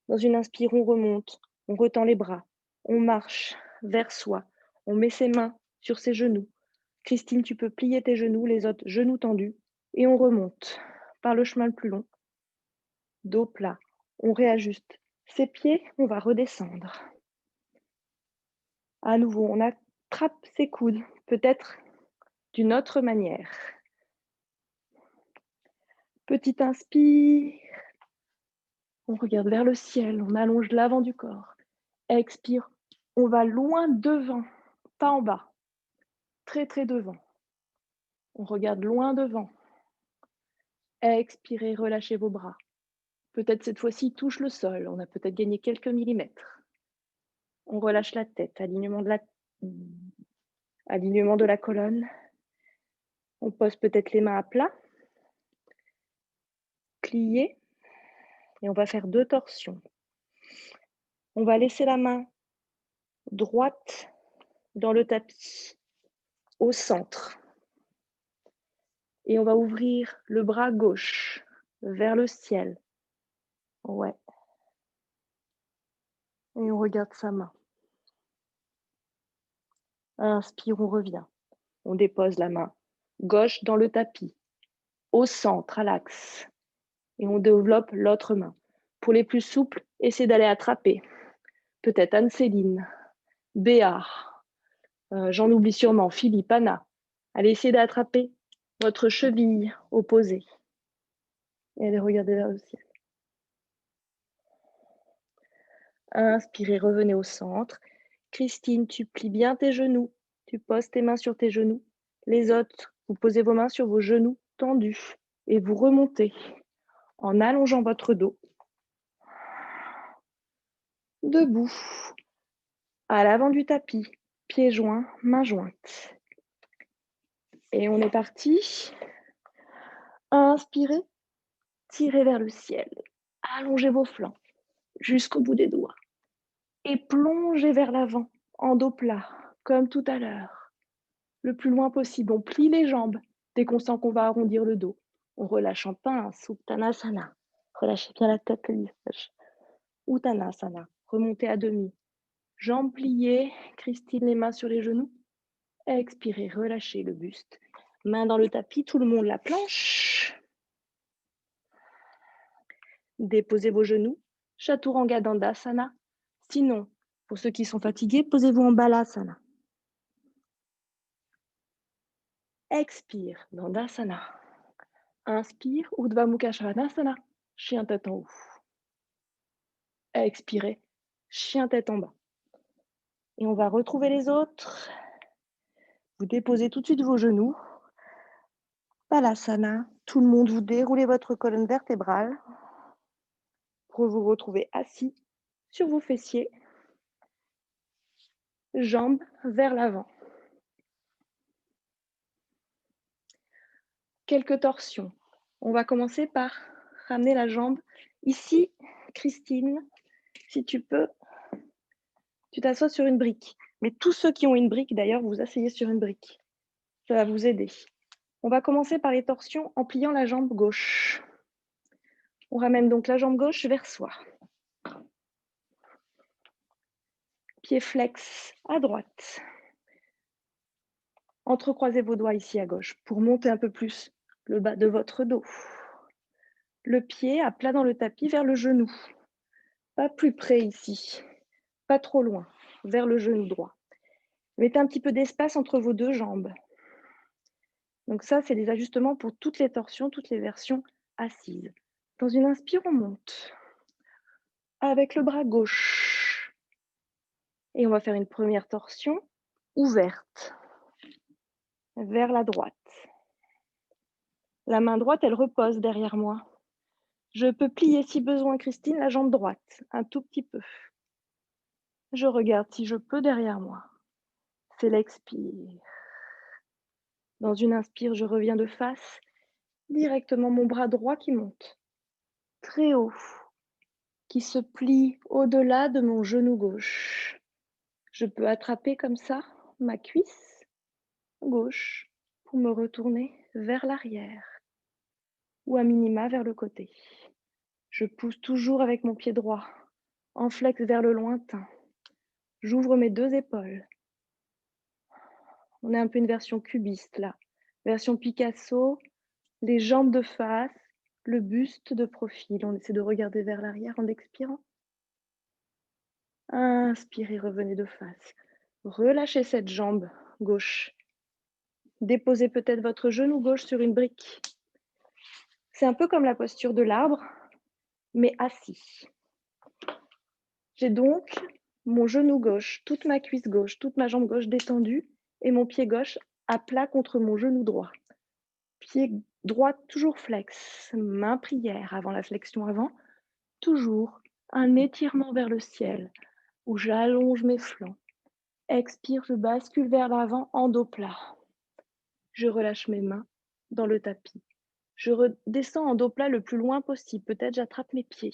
Dans une inspire, on remonte. On retend les bras. On marche vers soi. On met ses mains sur ses genoux. Christine, tu peux plier tes genoux, les autres genoux tendus. Et on remonte par le chemin le plus long. Dos plat. On réajuste ses pieds. On va redescendre. À nouveau, on attrape ses coudes. Peut-être d'une autre manière. Petite inspire. On regarde vers le ciel. On allonge l'avant du corps. Expire. On va loin devant, pas en bas. Très, très devant. On regarde loin devant. Expirez, relâchez vos bras. Peut-être cette fois-ci, touche le sol. On a peut-être gagné quelques millimètres. On relâche la tête, alignement de la colonne. On pose peut-être les mains à plat. Plier. Et on va faire 2 torsions. On va laisser la main droite dans le tapis, au centre. Et on va ouvrir le bras gauche vers le ciel. Ouais. Et on regarde sa main. Inspire, on revient. On dépose la main gauche dans le tapis, au centre, à l'axe. Et on développe l'autre main. Pour les plus souples, essayez d'aller attraper. Peut-être Anne-Céline. Béar. J'en oublie sûrement. Philippe, Anna. Allez essayer d'attraper votre cheville opposée. Et allez regarder vers le ciel. Inspirez, revenez au centre. Christine, tu plies bien tes genoux. Tu poses tes mains sur tes genoux. Les autres, vous posez vos mains sur vos genoux tendus et vous remontez en allongeant votre dos. Debout, à l'avant du tapis, pieds joints, mains jointes. Et on est parti. Inspirez, tirez vers le ciel. Allongez vos flancs jusqu'au bout des doigts. Et plongez vers l'avant, en dos plat, comme tout à l'heure. Le plus loin possible, on plie les jambes dès qu'on sent qu'on va arrondir le dos. On relâche en pince, Uttanasana. Relâchez bien la tête, le visage. Uttanasana, remontez à demi. Jambes pliées, Christine, les mains sur les genoux. Expirez, relâchez le buste. Main dans le tapis, tout le monde la planche. Déposez vos genoux. Chaturanga Dandasana. Sinon, pour ceux qui sont fatigués, posez-vous en Balasana. Expire, Dandasana. Inspire, Urdhva Mukha Svanasana. Chien tête en haut. Expirez, chien tête en bas. Et on va retrouver les autres. Vous déposez tout de suite vos genoux. Balasana. Tout le monde, vous déroulez votre colonne vertébrale pour vous retrouver assis sur vos fessiers. Jambes vers l'avant. Quelques torsions. On va commencer par ramener la jambe ici. Christine, si tu peux, tu t'assois sur une brique. Mais tous ceux qui ont une brique, d'ailleurs, vous asseyez sur une brique. Ça va vous aider. On va commencer par les torsions en pliant la jambe gauche. On ramène donc la jambe gauche vers soi. Pied flex à droite. Entrecroisez vos doigts ici à gauche pour monter un peu plus le bas de votre dos. Le pied à plat dans le tapis vers le genou. Pas plus près ici, pas trop loin, vers le genou droit. Mettez un petit peu d'espace entre vos deux jambes. Donc ça, c'est des ajustements pour toutes les torsions, toutes les versions assises. Dans une inspire, on monte avec le bras gauche. Et on va faire une première torsion ouverte vers la droite. La main droite, elle repose derrière moi. Je peux plier si besoin, Christine, la jambe droite, un tout petit peu. Je regarde si je peux derrière moi. C'est l'expire. Dans une inspire, je reviens de face, directement mon bras droit qui monte, très haut, qui se plie au-delà de mon genou gauche. Je peux attraper comme ça ma cuisse gauche pour me retourner vers l'arrière ou à minima vers le côté. Je pousse toujours avec mon pied droit, en flex vers le lointain. J'ouvre mes deux épaules. On est un peu une version cubiste là. Version Picasso, les jambes de face, le buste de profil. On essaie de regarder vers l'arrière en expirant. Inspirez, revenez de face. Relâchez cette jambe gauche. Déposez peut-être votre genou gauche sur une brique. C'est un peu comme la posture de l'arbre, mais assis. J'ai donc mon genou gauche, toute ma cuisse gauche, toute ma jambe gauche détendue et mon pied gauche à plat contre mon genou droit. Pied droit toujours flex, main prière avant la flexion avant, toujours un étirement vers le ciel où j'allonge mes flancs. Expire, je bascule vers l'avant en dos plat. Je relâche mes mains dans le tapis. Je redescends en dos plat le plus loin possible. Peut-être j'attrape mes pieds.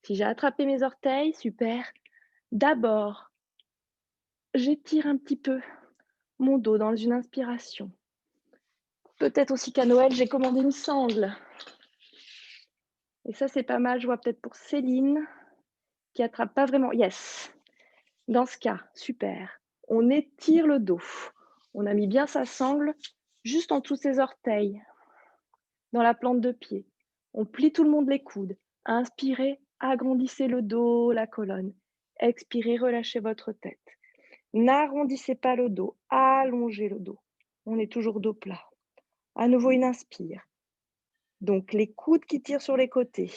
Si j'ai attrapé mes orteils, super. D'abord, j'étire un petit peu mon dos dans une inspiration. Peut-être aussi qu'à Noël, j'ai commandé une sangle. Et ça, c'est pas mal. Je vois peut-être pour Céline qui attrape pas vraiment. Yes. Dans ce cas, super. On étire le dos. On a mis bien sa sangle juste en dessous ses orteils, dans la plante de pied. On plie tout le monde les coudes. Inspirez, agrandissez le dos, la colonne. Expirez, relâchez votre tête. N'arrondissez pas le dos, allongez le dos. On est toujours dos plat. À nouveau, une inspire. Donc, les coudes qui tirent sur les côtés,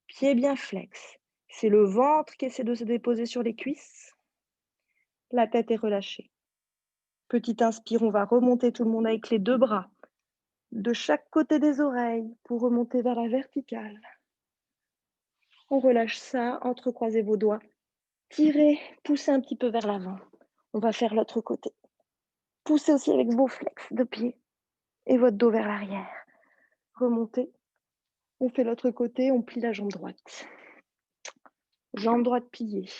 pieds bien flex. C'est le ventre qui essaie de se déposer sur les cuisses. La tête est relâchée. Petite inspire, on va remonter tout le monde avec les deux bras de chaque côté des oreilles pour remonter vers la verticale. On relâche ça, entrecroisez vos doigts. Tirez, poussez un petit peu vers l'avant. On va faire l'autre côté. Poussez aussi avec vos flex de pied et votre dos vers l'arrière. Remontez. On fait l'autre côté, on plie la jambe droite. Jambe droite pliée.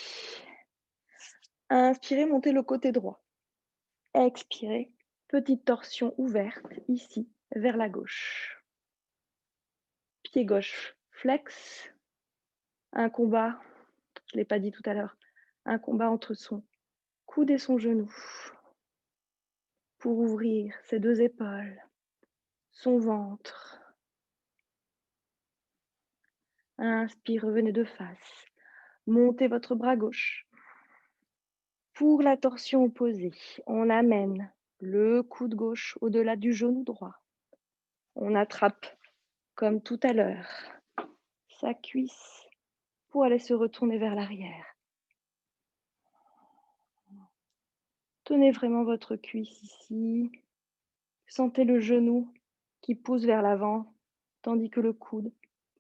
Inspirez, montez le côté droit. Expirez, petite torsion ouverte ici, vers la gauche. Pied gauche, flex. Un combat, je ne l'ai pas dit tout à l'heure, un combat entre son coude et son genou. Pour ouvrir ses deux épaules, son ventre. Inspire, revenez de face. Montez votre bras gauche. Pour la torsion opposée, on amène le coude gauche au-delà du genou droit. On attrape, comme tout à l'heure, sa cuisse pour aller se retourner vers l'arrière. Tenez vraiment votre cuisse ici. Sentez le genou qui pousse vers l'avant, tandis que le coude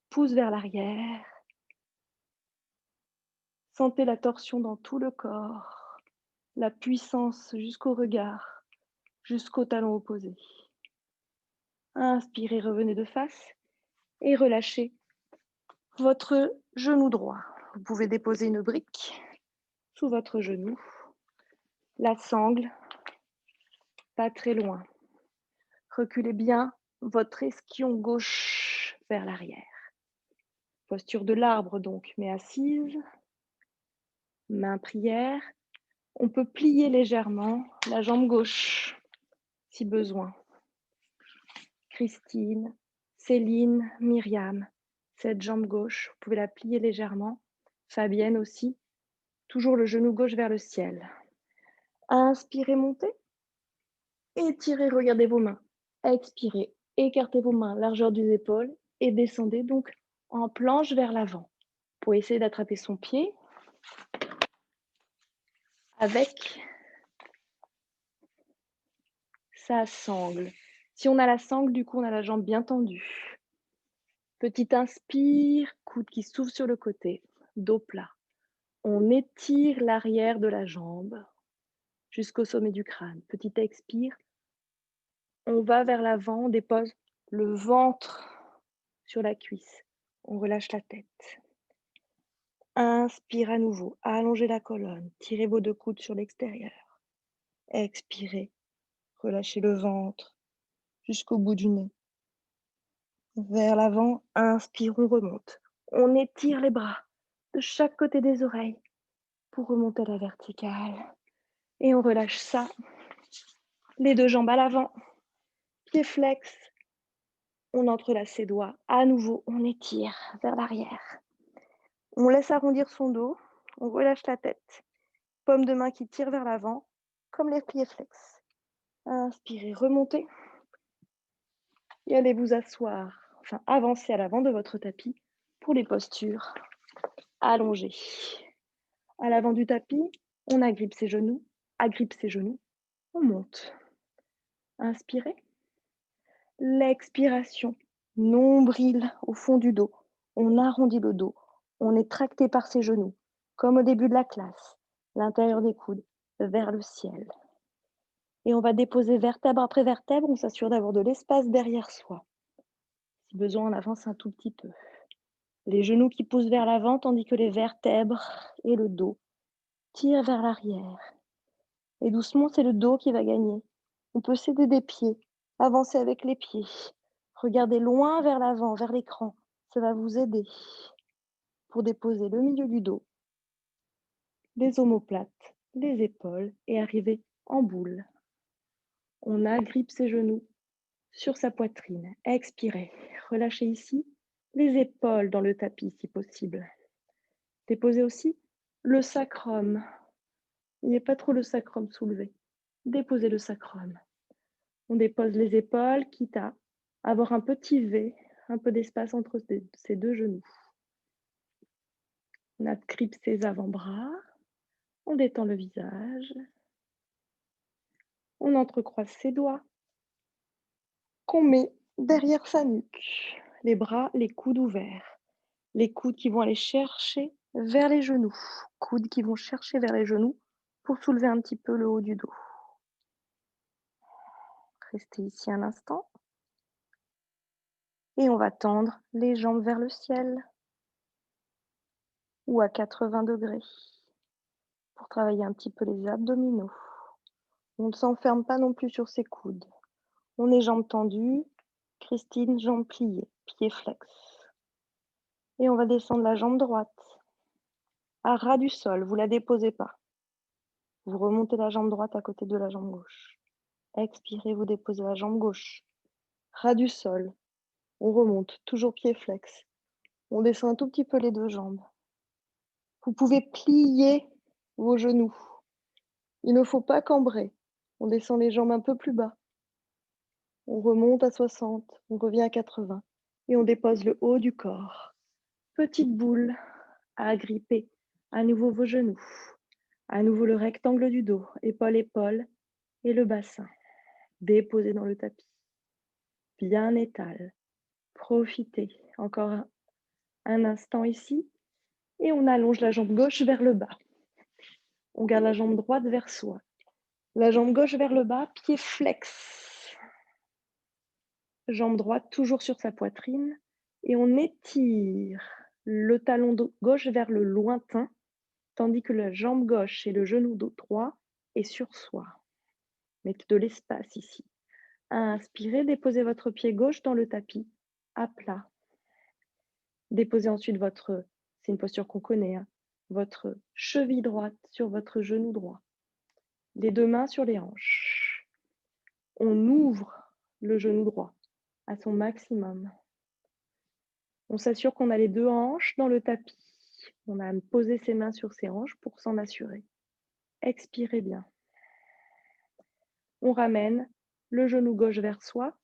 pousse vers l'arrière. Sentez la torsion dans tout le corps, la puissance jusqu'au regard, jusqu'au talon opposé. Inspirez, revenez de face et relâchez votre genou droit. Vous pouvez déposer une brique sous votre genou, la sangle, pas très loin. Reculez bien votre ischion gauche vers l'arrière. Posture de l'arbre donc, mais assise. Main prière. On peut plier légèrement la jambe gauche si besoin. Christine, Céline, Myriam, cette jambe gauche, vous pouvez la plier légèrement. Fabienne aussi. Toujours le genou gauche vers le ciel. Inspirez, montez. Étirez, regardez vos mains. Expirez, écartez vos mains, largeur des épaules et descendez donc en planche vers l'avant. Vous pouvez essayer d'attraper son pied avec sa sangle. Si on a la sangle, du coup, on a la jambe bien tendue. Petite inspire, coude qui s'ouvre sur le côté, dos plat. On étire l'arrière de la jambe jusqu'au sommet du crâne. Petite expire. On va vers l'avant, on dépose le ventre sur la cuisse. On relâche la tête. Inspire à nouveau, allongez la colonne, tirez vos deux coudes sur l'extérieur. Expirez, relâchez le ventre jusqu'au bout du nez. Vers l'avant, inspire, on remonte. On étire les bras de chaque côté des oreilles pour remonter à la verticale. Et on relâche ça. Les deux jambes à l'avant, pieds flex. On entrelace ses doigts. À nouveau, on étire vers l'arrière. On laisse arrondir son dos. On relâche la tête. Paume de main qui tire vers l'avant, comme les pieds flex. Inspirez, remontez. Et allez vous asseoir, enfin avancer à l'avant de votre tapis pour les postures allongées. À l'avant du tapis, on agrippe ses genoux, on monte. Inspirez. L'expiration, nombril au fond du dos. On arrondit le dos. On est tracté par ses genoux, comme au début de la classe, l'intérieur des coudes vers le ciel. Et on va déposer vertèbre après vertèbre. On s'assure d'avoir de l'espace derrière soi. Si besoin, on avance un tout petit peu. Les genoux qui poussent vers l'avant, tandis que les vertèbres et le dos tirent vers l'arrière. Et doucement, c'est le dos qui va gagner. On peut s'aider des pieds, avancer avec les pieds. Regardez loin vers l'avant, vers l'écran. Ça va vous aider pour déposer le milieu du dos, les omoplates, les épaules et arriver en boule. On agrippe ses genoux sur sa poitrine. Expirez. Relâchez ici les épaules dans le tapis si possible. Déposez aussi le sacrum. Il n'y a pas trop le sacrum soulevé. Déposez le sacrum. On dépose les épaules, quitte à avoir un petit V, un peu d'espace entre ces deux genoux. On accrype ses avant-bras. On détend le visage. On entrecroise ses doigts qu'on met derrière sa nuque. Les bras, les coudes ouverts. Les coudes qui vont aller chercher vers les genoux. Coudes qui vont chercher vers les genoux pour soulever un petit peu le haut du dos. Restez ici un instant. Et on va tendre les jambes vers le ciel ou à 80 degrés pour travailler un petit peu les abdominaux. On ne s'enferme pas non plus sur ses coudes. On est jambes tendues. Christine, jambes pliées, pieds flex. Et on va descendre la jambe droite à ras du sol. Vous ne la déposez pas. Vous remontez la jambe droite à côté de la jambe gauche. Expirez, vous déposez la jambe gauche. Ras du sol. On remonte, toujours pieds flex. On descend un tout petit peu les deux jambes. Vous pouvez plier vos genoux. Il ne faut pas cambrer. On descend les jambes un peu plus bas. On remonte à 60, on revient à 80 et on dépose le haut du corps. Petite boule à agripper à nouveau vos genoux. À nouveau le rectangle du dos, épaule et le bassin. Déposé dans le tapis. Bien étale. Profitez. Encore un instant ici. Et on allonge la jambe gauche vers le bas. On garde la jambe droite vers soi. La jambe gauche vers le bas, pied flex. Jambe droite toujours sur sa poitrine. Et on étire le talon gauche vers le lointain, tandis que la jambe gauche et le genou droit est sur soi. Mettez de l'espace ici. Inspirez, déposez votre pied gauche dans le tapis, à plat. Déposez ensuite c'est une posture qu'on connaît, votre cheville droite sur votre genou droit. Les deux mains sur les hanches. On ouvre le genou droit à son maximum. On s'assure qu'on a les deux hanches dans le tapis. On a posé ses mains sur ses hanches pour s'en assurer. Expirez bien. On ramène le genou gauche vers soi.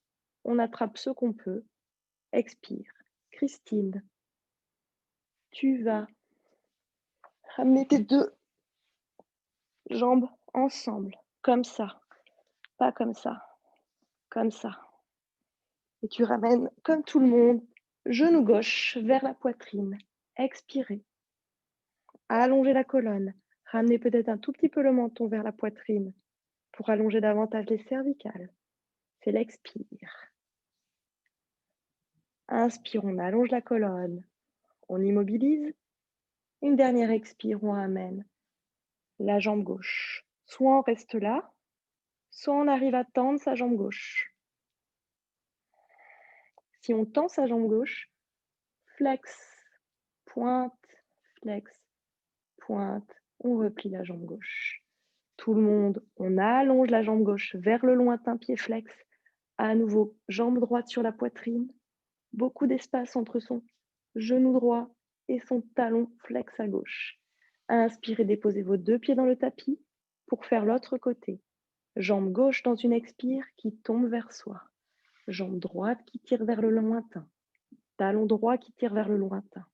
On attrape ce qu'on peut. Expire. Christine, tu vas ramener tes deux jambes ensemble, comme ça, pas comme ça, comme ça. Et tu ramènes, comme tout le monde, genou gauche vers la poitrine. Expirez. Allongez la colonne. Ramenez peut-être un tout petit peu le menton vers la poitrine pour allonger davantage les cervicales. C'est l'expire. Inspire, on allonge la colonne. On immobilise. Une dernière expire, on ramène la jambe gauche. Soit on reste là, soit on arrive à tendre sa jambe gauche. Si on tend sa jambe gauche, flex, pointe, flex, pointe, on replie la jambe gauche. Tout le monde, on allonge la jambe gauche vers le lointain, pied flex. À nouveau, jambe droite sur la poitrine. Beaucoup d'espace entre son genou droit et son talon flex à gauche. Inspirez, déposez vos deux pieds dans le tapis pour faire l'autre côté. Jambe gauche dans une expire qui tombe vers soi. Jambe droite qui tire vers le lointain. Talon droit qui tire vers le lointain.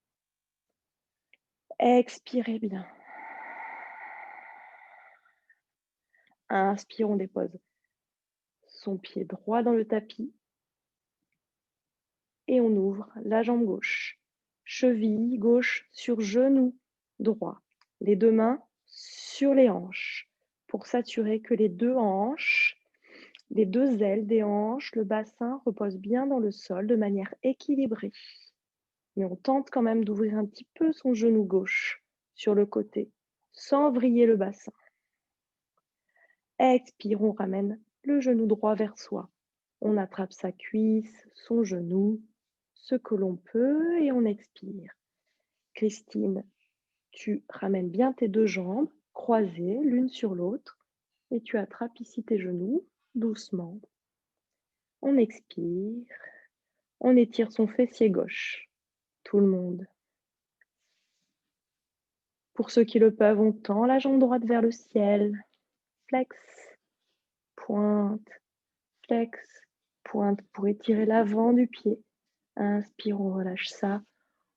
Expirez bien. Inspire, on dépose son pied droit dans le tapis. Et on ouvre la jambe gauche. Cheville gauche sur genou droit. Les deux mains sur les hanches pour s'assurer que les deux hanches, les deux ailes des hanches, le bassin reposent bien dans le sol de manière équilibrée. Mais on tente quand même d'ouvrir un petit peu son genou gauche sur le côté sans vriller le bassin. Expire, on ramène le genou droit vers soi. On attrape sa cuisse, son genou, ce que l'on peut et on expire. Christine, tu ramènes bien tes deux jambes croisées l'une sur l'autre et tu attrapes ici tes genoux doucement. On expire, on étire son fessier gauche. Tout le monde. Pour ceux qui le peuvent, on tend la jambe droite vers le ciel. Flex, pointe, flex, pointe pour étirer l'avant du pied. Inspire, on relâche ça.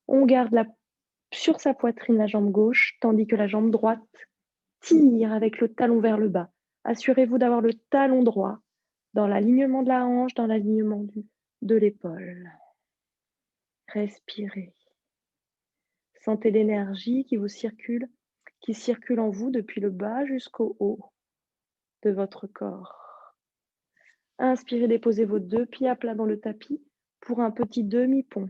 On garde sur sa poitrine la jambe gauche, tandis que la jambe droite tire avec le talon vers le bas. Assurez-vous d'avoir le talon droit dans l'alignement de la hanche, dans l'alignement de l'épaule. Respirez. Sentez l'énergie qui circule en vous depuis le bas jusqu'au haut de votre corps. Inspirez, déposez vos 2 pieds à plat dans le tapis pour un petit demi-pont.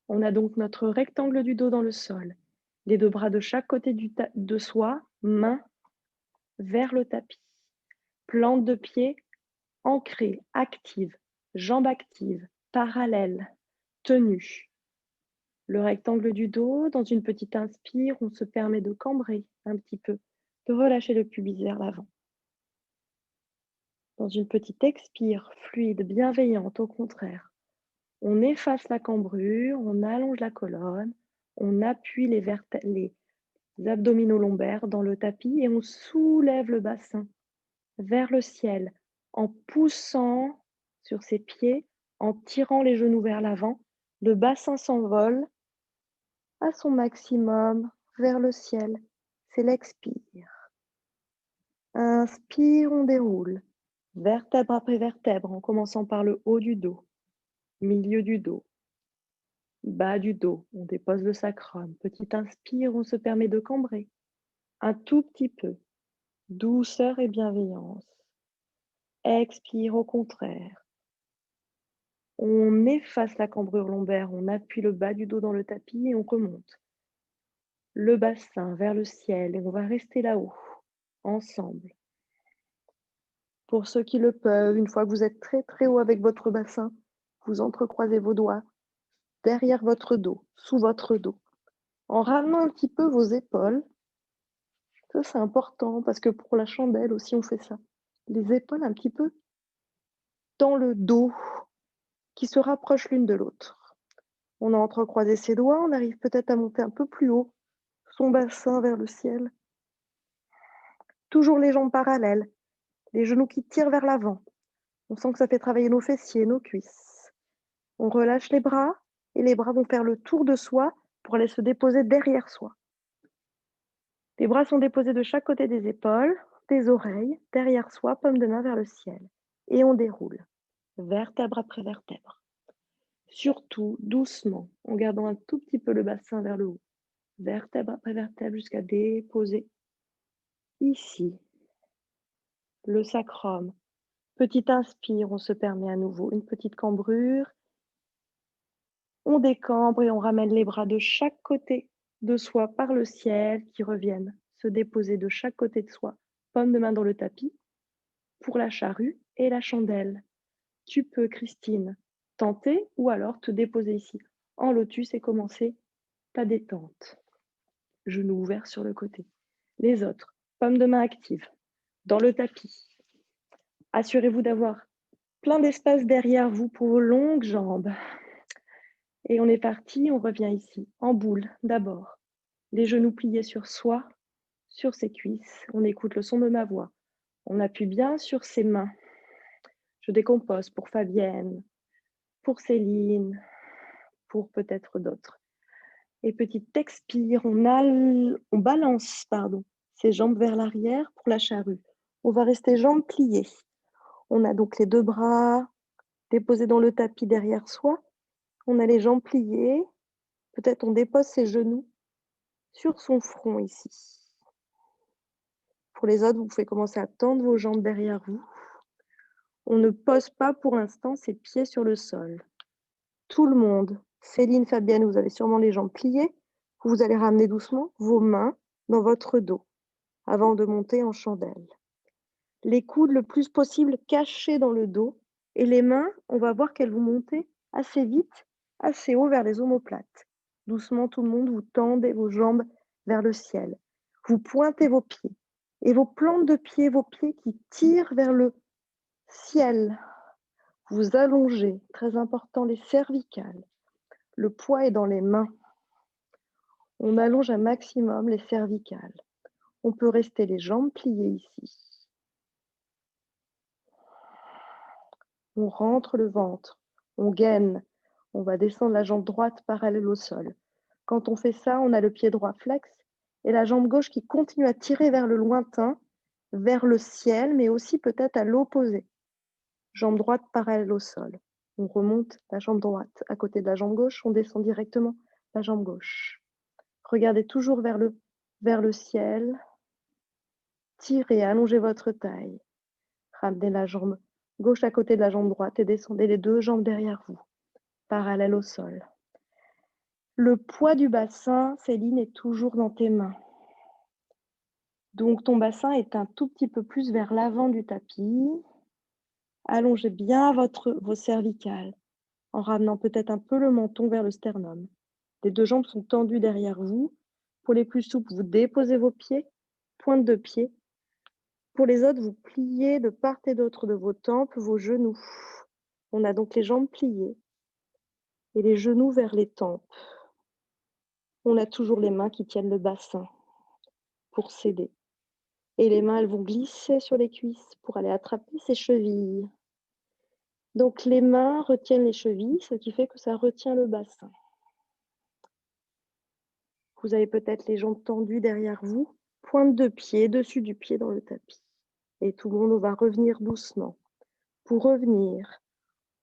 On a donc notre rectangle du dos dans le sol. Les 2 bras de chaque côté de soi, mains vers le tapis. Plante de pied ancrée, active, jambes actives, parallèles, tenue. Le rectangle du dos, dans une petite inspire, on se permet de cambrer un petit peu, de relâcher le pubis vers l'avant. Dans une petite expire fluide, bienveillante, au contraire, on efface la cambrure, on allonge la colonne, on appuie les abdominaux lombaires dans le tapis et on soulève le bassin vers le ciel en poussant sur ses pieds, en tirant les genoux vers l'avant. Le bassin s'envole à son maximum vers le ciel. C'est l'expire. Inspire, on déroule, vertèbre après vertèbre, en commençant par le haut du dos, milieu du dos, bas du dos. On dépose le sacrum. Petite inspire, on se permet de cambrer un tout petit peu. Douceur et bienveillance. Expire au contraire. On efface la cambrure lombaire, on appuie le bas du dos dans le tapis et on remonte. Le bassin vers le ciel et on va rester là-haut, ensemble. Pour ceux qui le peuvent, une fois que vous êtes très très haut avec votre bassin, vous entrecroisez vos doigts derrière votre dos, sous votre dos, en ramenant un petit peu vos épaules. Ça, c'est important parce que pour la chandelle aussi, on fait ça. Les épaules un petit peu dans le dos, qui se rapprochent l'une de l'autre. On a entrecroisé ses doigts, on arrive peut-être à monter un peu plus haut, son bassin vers le ciel. Toujours les jambes parallèles, les genoux qui tirent vers l'avant. On sent que ça fait travailler nos fessiers, nos cuisses. On relâche les bras et les bras vont faire le tour de soi pour aller se déposer derrière soi. Les bras sont déposés de chaque côté des épaules, des oreilles, derrière soi, paume de main vers le ciel. Et on déroule, vertèbre après vertèbre. Surtout, doucement, en gardant un tout petit peu le bassin vers le haut. Vertèbre après vertèbre jusqu'à déposer ici le sacrum. Petite inspire, on se permet à nouveau une petite cambrure. On décambre et on ramène les bras de chaque côté de soi par le ciel qui reviennent se déposer de chaque côté de soi, paume de main dans le tapis, pour la charrue et la chandelle. Tu peux, Christine, tenter ou alors te déposer ici en lotus et commencer ta détente. Genoux ouverts sur le côté. Les autres, paume de main active, dans le tapis. Assurez-vous d'avoir plein d'espace derrière vous pour vos longues jambes. Et on est parti, on revient ici, en boule d'abord. Les genoux pliés sur soi, sur ses cuisses. On écoute le son de ma voix. On appuie bien sur ses mains. Je décompose pour Fabienne, pour Céline, pour peut-être d'autres. Et petite expire, on balance ses jambes vers l'arrière pour la charrue. On va rester jambes pliées. On a donc les 2 bras déposés dans le tapis derrière soi. On a les jambes pliées. Peut-être on dépose ses genoux sur son front ici. Pour les autres, vous pouvez commencer à tendre vos jambes derrière vous. On ne pose pas pour l'instant ses pieds sur le sol. Tout le monde, Céline, Fabienne, vous avez sûrement les jambes pliées. Vous allez ramener doucement vos mains dans votre dos avant de monter en chandelle. Les coudes le plus possible cachés dans le dos et les mains, on va voir qu'elles vont monter assez vite, assez haut vers les omoplates. Doucement, tout le monde, vous tendez vos jambes vers le ciel. Vous pointez vos pieds et vos plantes de pieds, vos pieds qui tirent vers le ciel. Vous allongez, très important, les cervicales. Le poids est dans les mains. On allonge un maximum les cervicales. On peut rester les jambes pliées ici. On rentre le ventre, on gaine, on va descendre la jambe droite parallèle au sol. Quand on fait ça, on a le pied droit flex et la jambe gauche qui continue à tirer vers le lointain, vers le ciel, mais aussi peut-être à l'opposé. Jambe droite parallèle au sol. On remonte la jambe droite à côté de la jambe gauche, on descend directement la jambe gauche. Regardez toujours vers le ciel. Tirez, allongez votre taille. Ramenez la jambe gauche à côté de la jambe droite et descendez les deux jambes derrière vous, parallèles au sol. Le poids du bassin, Céline, est toujours dans tes mains. Donc ton bassin est un tout petit peu plus vers l'avant du tapis. Allongez bien vos cervicales en ramenant peut-être un peu le menton vers le sternum. Les deux jambes sont tendues derrière vous. Pour les plus souples, vous déposez vos pieds, pointe de pied. Pour les autres, vous pliez de part et d'autre de vos tempes, vos genoux. On a donc les jambes pliées et les genoux vers les tempes. On a toujours les mains qui tiennent le bassin pour s'aider. Et les mains, elles vont glisser sur les cuisses pour aller attraper ses chevilles. Donc les mains retiennent les chevilles, ce qui fait que ça retient le bassin. Vous avez peut-être les jambes tendues derrière vous, pointe de pied, dessus du pied dans le tapis. Et tout le monde va revenir doucement. Pour revenir,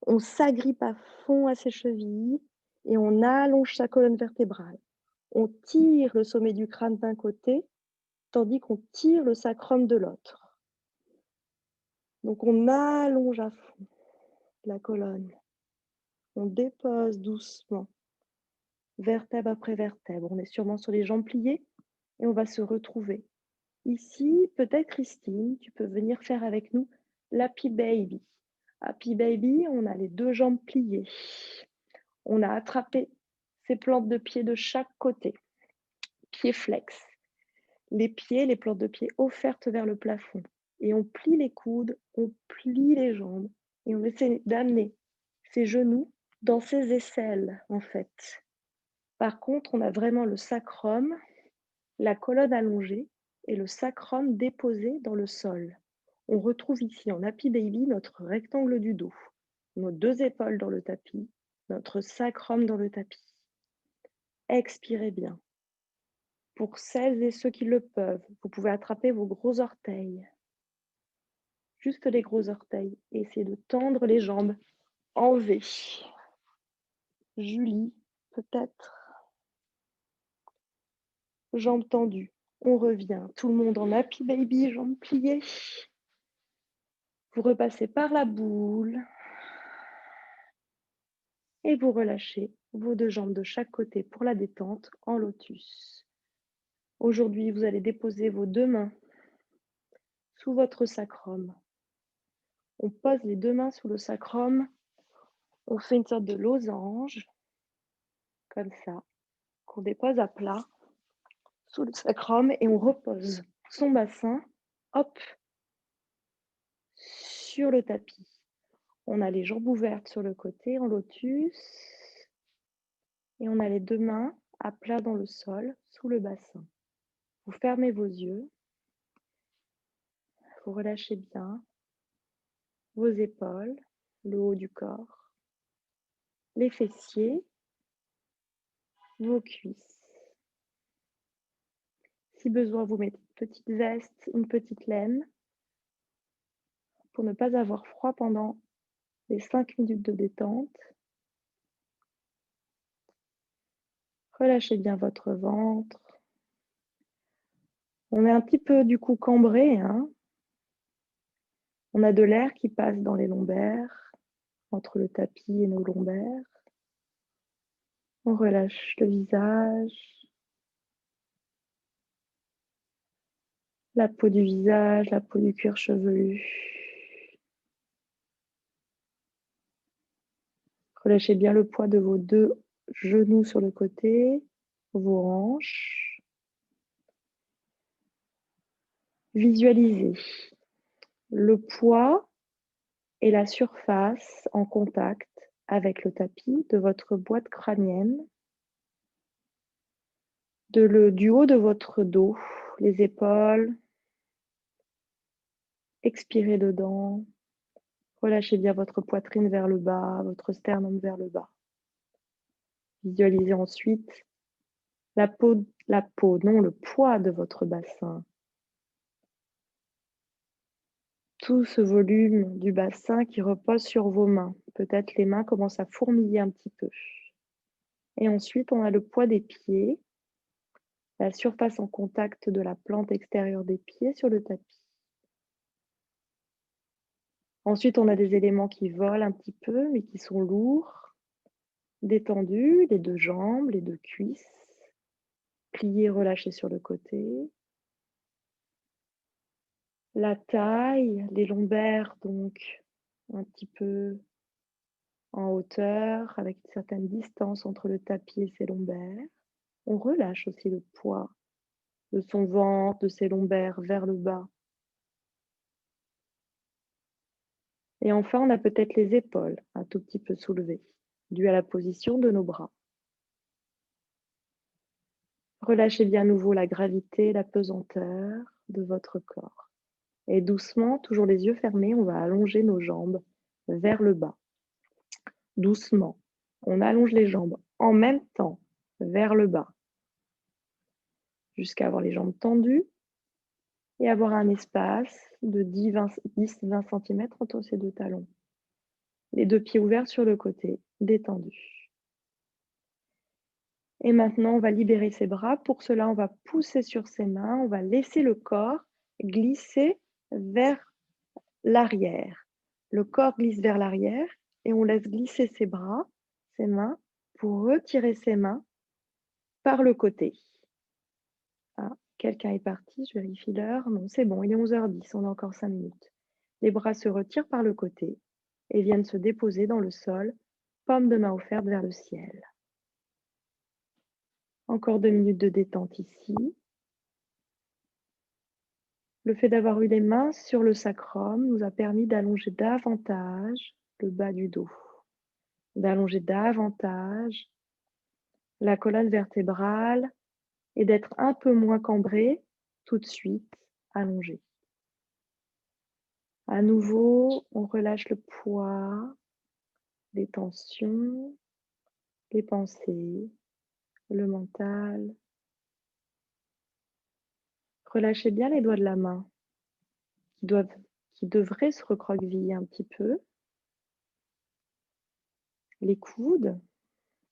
on s'agrippe à fond à ses chevilles et on allonge sa colonne vertébrale. On tire le sommet du crâne d'un côté, tandis qu'on tire le sacrum de l'autre. Donc on allonge à fond la colonne. On dépose doucement, vertèbre après vertèbre. On est sûrement sur les jambes pliées et on va se retrouver. Ici, peut-être Christine, tu peux venir faire avec nous l'Happy Baby. Happy Baby, on a les deux jambes pliées. On a attrapé ses plantes de pied de chaque côté. Pieds flex. Les pieds, les plantes de pied offertes vers le plafond. Et on plie les coudes, on plie les jambes et on essaie d'amener ses genoux dans ses aisselles, en fait. Par contre, on a vraiment le sacrum, la colonne allongée et le sacrum déposé dans le sol. On retrouve ici en Happy Baby notre rectangle du dos, nos deux épaules dans le tapis, notre sacrum dans le tapis. Expirez bien. Pour celles et ceux qui le peuvent, vous pouvez attraper vos gros orteils. Juste les gros orteils. Et essayez de tendre les jambes en V. Julie, peut-être. Jambes tendues. On revient. Tout le monde en Happy Baby, jambes pliées. Vous repassez par la boule. Et vous relâchez vos deux jambes de chaque côté pour la détente en lotus. Aujourd'hui, vous allez déposer vos deux mains sous votre sacrum. On pose les deux mains sous le sacrum. On fait une sorte de losange, comme ça, qu'on dépose à plat sous le sacrum et on repose son bassin, hop, sur le tapis. On a les jambes ouvertes sur le côté en lotus et on a les deux mains à plat dans le sol, sous le bassin. Vous fermez vos yeux, vous relâchez bien vos épaules, le haut du corps, les fessiers, vos cuisses. Si besoin, vous mettez une petite veste, une petite laine pour ne pas avoir froid pendant les 5 minutes de détente. Relâchez bien votre ventre. On est un petit peu du coup cambré, hein. On a de l'air qui passe dans les lombaires, entre le tapis et nos lombaires. On relâche le visage, la peau du visage, la peau du cuir chevelu. Relâchez bien le poids de vos deux genoux sur le côté, vos hanches. Visualisez le poids et la surface en contact avec le tapis de votre boîte crânienne, du haut de votre dos, les épaules. Expirez dedans. Relâchez bien votre poitrine vers le bas, votre sternum vers le bas. Visualisez ensuite le poids de votre bassin. Tout ce volume du bassin qui repose sur vos mains. Peut-être les mains commencent à fourmiller un petit peu. Et ensuite, on a le poids des pieds, la surface en contact de la plante extérieure des pieds sur le tapis. Ensuite, on a des éléments qui volent un petit peu, mais qui sont lourds, détendus, les deux jambes, les deux cuisses, pliés, relâchés sur le côté. La taille, les lombaires, donc un petit peu en hauteur, avec une certaine distance entre le tapis et ses lombaires. On relâche aussi le poids de son ventre, de ses lombaires vers le bas. Et enfin, on a peut-être les épaules un tout petit peu soulevées, dû à la position de nos bras. Relâchez bien à nouveau la gravité, la pesanteur de votre corps. Et doucement, toujours les yeux fermés, on va allonger nos jambes vers le bas. Doucement, on allonge les jambes en même temps vers le bas, jusqu'à avoir les jambes tendues et avoir un espace de 10-20 cm entre ces deux talons. Les deux pieds ouverts sur le côté, détendus. Et maintenant, on va libérer ses bras. Pour cela, on va pousser sur ses mains. On va laisser le corps glisser vers l'arrière. Le corps glisse vers l'arrière et on laisse glisser ses bras, ses mains, pour retirer ses mains par le côté. Ah, quelqu'un est parti, je vérifie l'heure. Non, c'est bon, il est 11h10, on a encore 5 minutes. Les bras se retirent par le côté et viennent se déposer dans le sol, paume de main offerte vers le ciel. Encore 2 minutes de détente ici. Le fait d'avoir eu les mains sur le sacrum nous a permis d'allonger davantage le bas du dos, d'allonger davantage la colonne vertébrale et d'être un peu moins cambré tout de suite allongé. À nouveau, on relâche le poids, les tensions, les pensées, le mental. Relâchez bien les doigts de la main qui devraient se recroqueviller un petit peu. Les coudes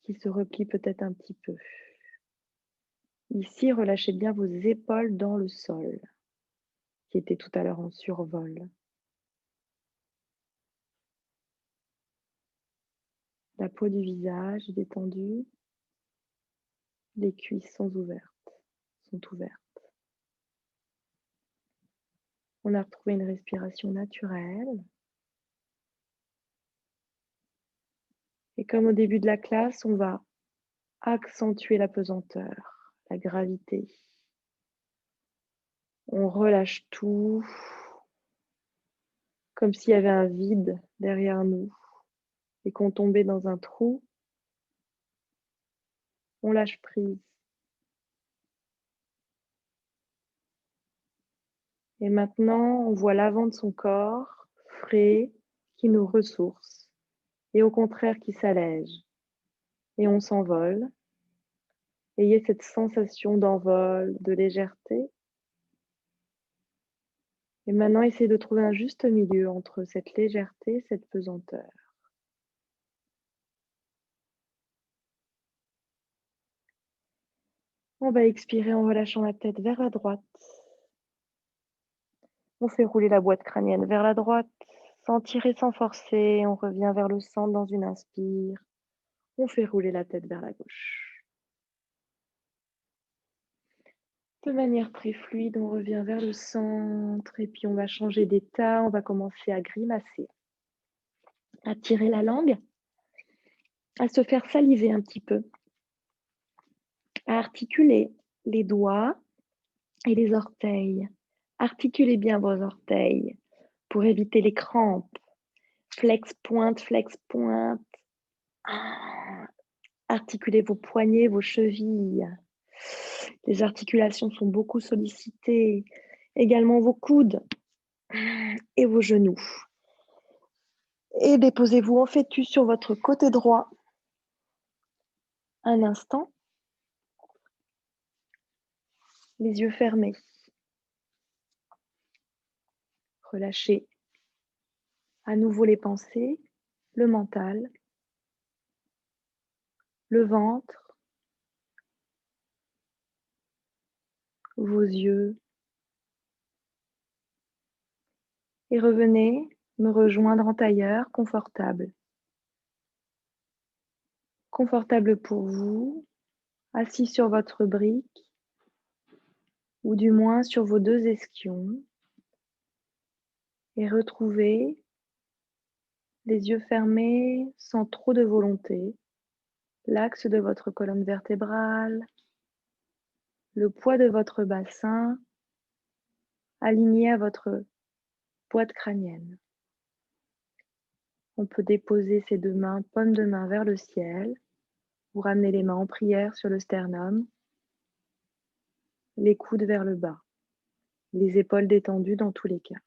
qui se replient peut-être un petit peu. Ici, relâchez bien vos épaules dans le sol, qui étaient tout à l'heure en survol. La peau du visage est détendue. Les cuisses sont ouvertes. On a retrouvé une respiration naturelle. Et comme au début de la classe, on va accentuer la pesanteur, la gravité. On relâche tout, comme s'il y avait un vide derrière nous et qu'on tombait dans un trou. On lâche prise. Et maintenant, on voit l'avant de son corps, frais, qui nous ressource, et au contraire qui s'allège. Et on s'envole. Ayez cette sensation d'envol, de légèreté. Et maintenant, essayez de trouver un juste milieu entre cette légèreté et cette pesanteur. On va expirer en relâchant la tête vers la droite. On fait rouler la boîte crânienne vers la droite, sans tirer, sans forcer. On revient vers le centre dans une inspire. On fait rouler la tête vers la gauche. De manière très fluide, on revient vers le centre et puis on va changer d'état. On va commencer à grimacer, à tirer la langue, à se faire saliver un petit peu, à articuler les doigts et les orteils. Articulez bien vos orteils pour éviter les crampes. Flex pointe, flex pointe. Articulez vos poignets, vos chevilles. Les articulations sont beaucoup sollicitées, également vos coudes et vos genoux. Et déposez-vous en fœtus sur votre côté droit. Un instant. Les yeux fermés. Relâchez à nouveau les pensées, le mental, le ventre, vos yeux. Et revenez me rejoindre en tailleur confortable. Confortable pour vous, assis sur votre brique, ou du moins sur vos 2 ischions. Et retrouvez les yeux fermés sans trop de volonté, l'axe de votre colonne vertébrale, le poids de votre bassin aligné à votre boîte crânienne. On peut déposer ses 2 mains, paumes de main vers le ciel, ou ramener les mains en prière sur le sternum, les coudes vers le bas, les épaules détendues dans tous les cas.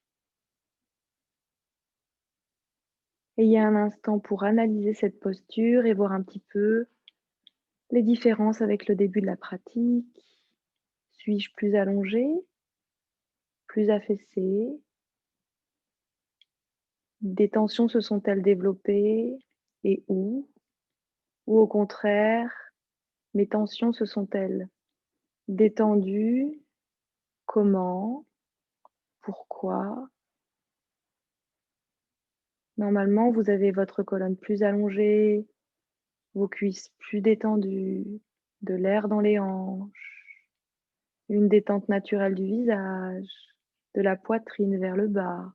Ayez un instant pour analyser cette posture et voir un petit peu les différences avec le début de la pratique. Suis-je plus allongée, plus affaissée? Des tensions se sont-elles développées et où? Ou au contraire, mes tensions se sont-elles détendues? Comment? Pourquoi? Normalement, vous avez votre colonne plus allongée, vos cuisses plus détendues, de l'air dans les hanches, une détente naturelle du visage, de la poitrine vers le bas,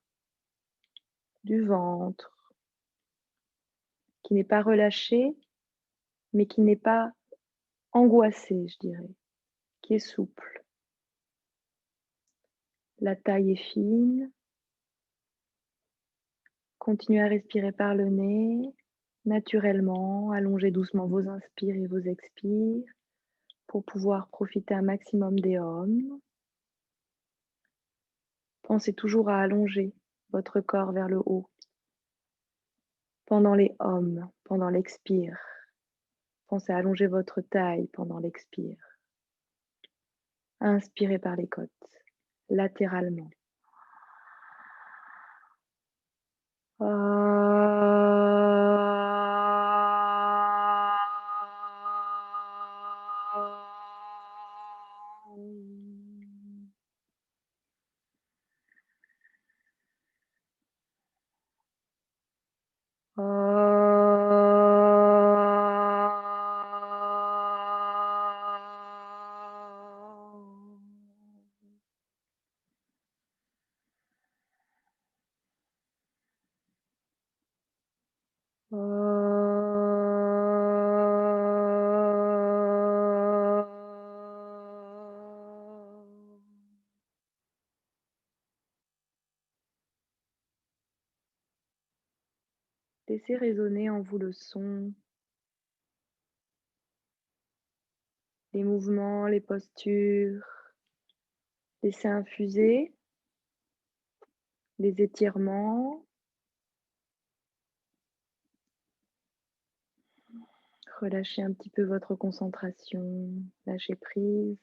du ventre, qui n'est pas relâché, mais qui n'est pas angoissé, je dirais, qui est souple. La taille est fine. Continuez à respirer par le nez, naturellement. Allongez doucement vos inspires et vos expires pour pouvoir profiter un maximum des OM. Pensez toujours à allonger votre corps vers le haut. Pendant les OM, pendant l'expire. Pensez à allonger votre taille pendant l'expire. Inspirez par les côtes, latéralement. Laissez résonner en vous le son, les mouvements, les postures. Laissez infuser les étirements. Relâchez un petit peu votre concentration, lâchez prise.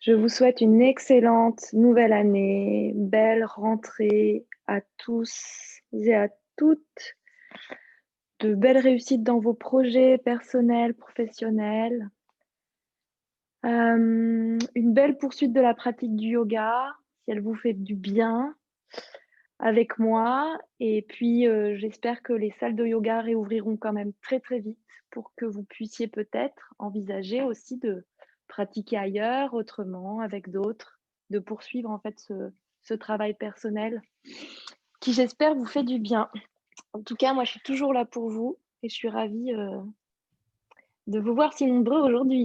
Je vous souhaite une excellente nouvelle année, belle rentrée à tous et à toutes, de belles réussites dans vos projets personnels, professionnels, une belle poursuite de la pratique du yoga, si elle vous fait du bien, avec moi. Et puis, j'espère que les salles de yoga réouvriront quand même très, très vite pour que vous puissiez peut-être envisager aussi de pratiquer ailleurs, autrement, avec d'autres, de poursuivre en fait ce travail personnel qui, j'espère, vous fait du bien. En tout cas, moi, je suis toujours là pour vous et je suis ravie de vous voir si nombreux aujourd'hui.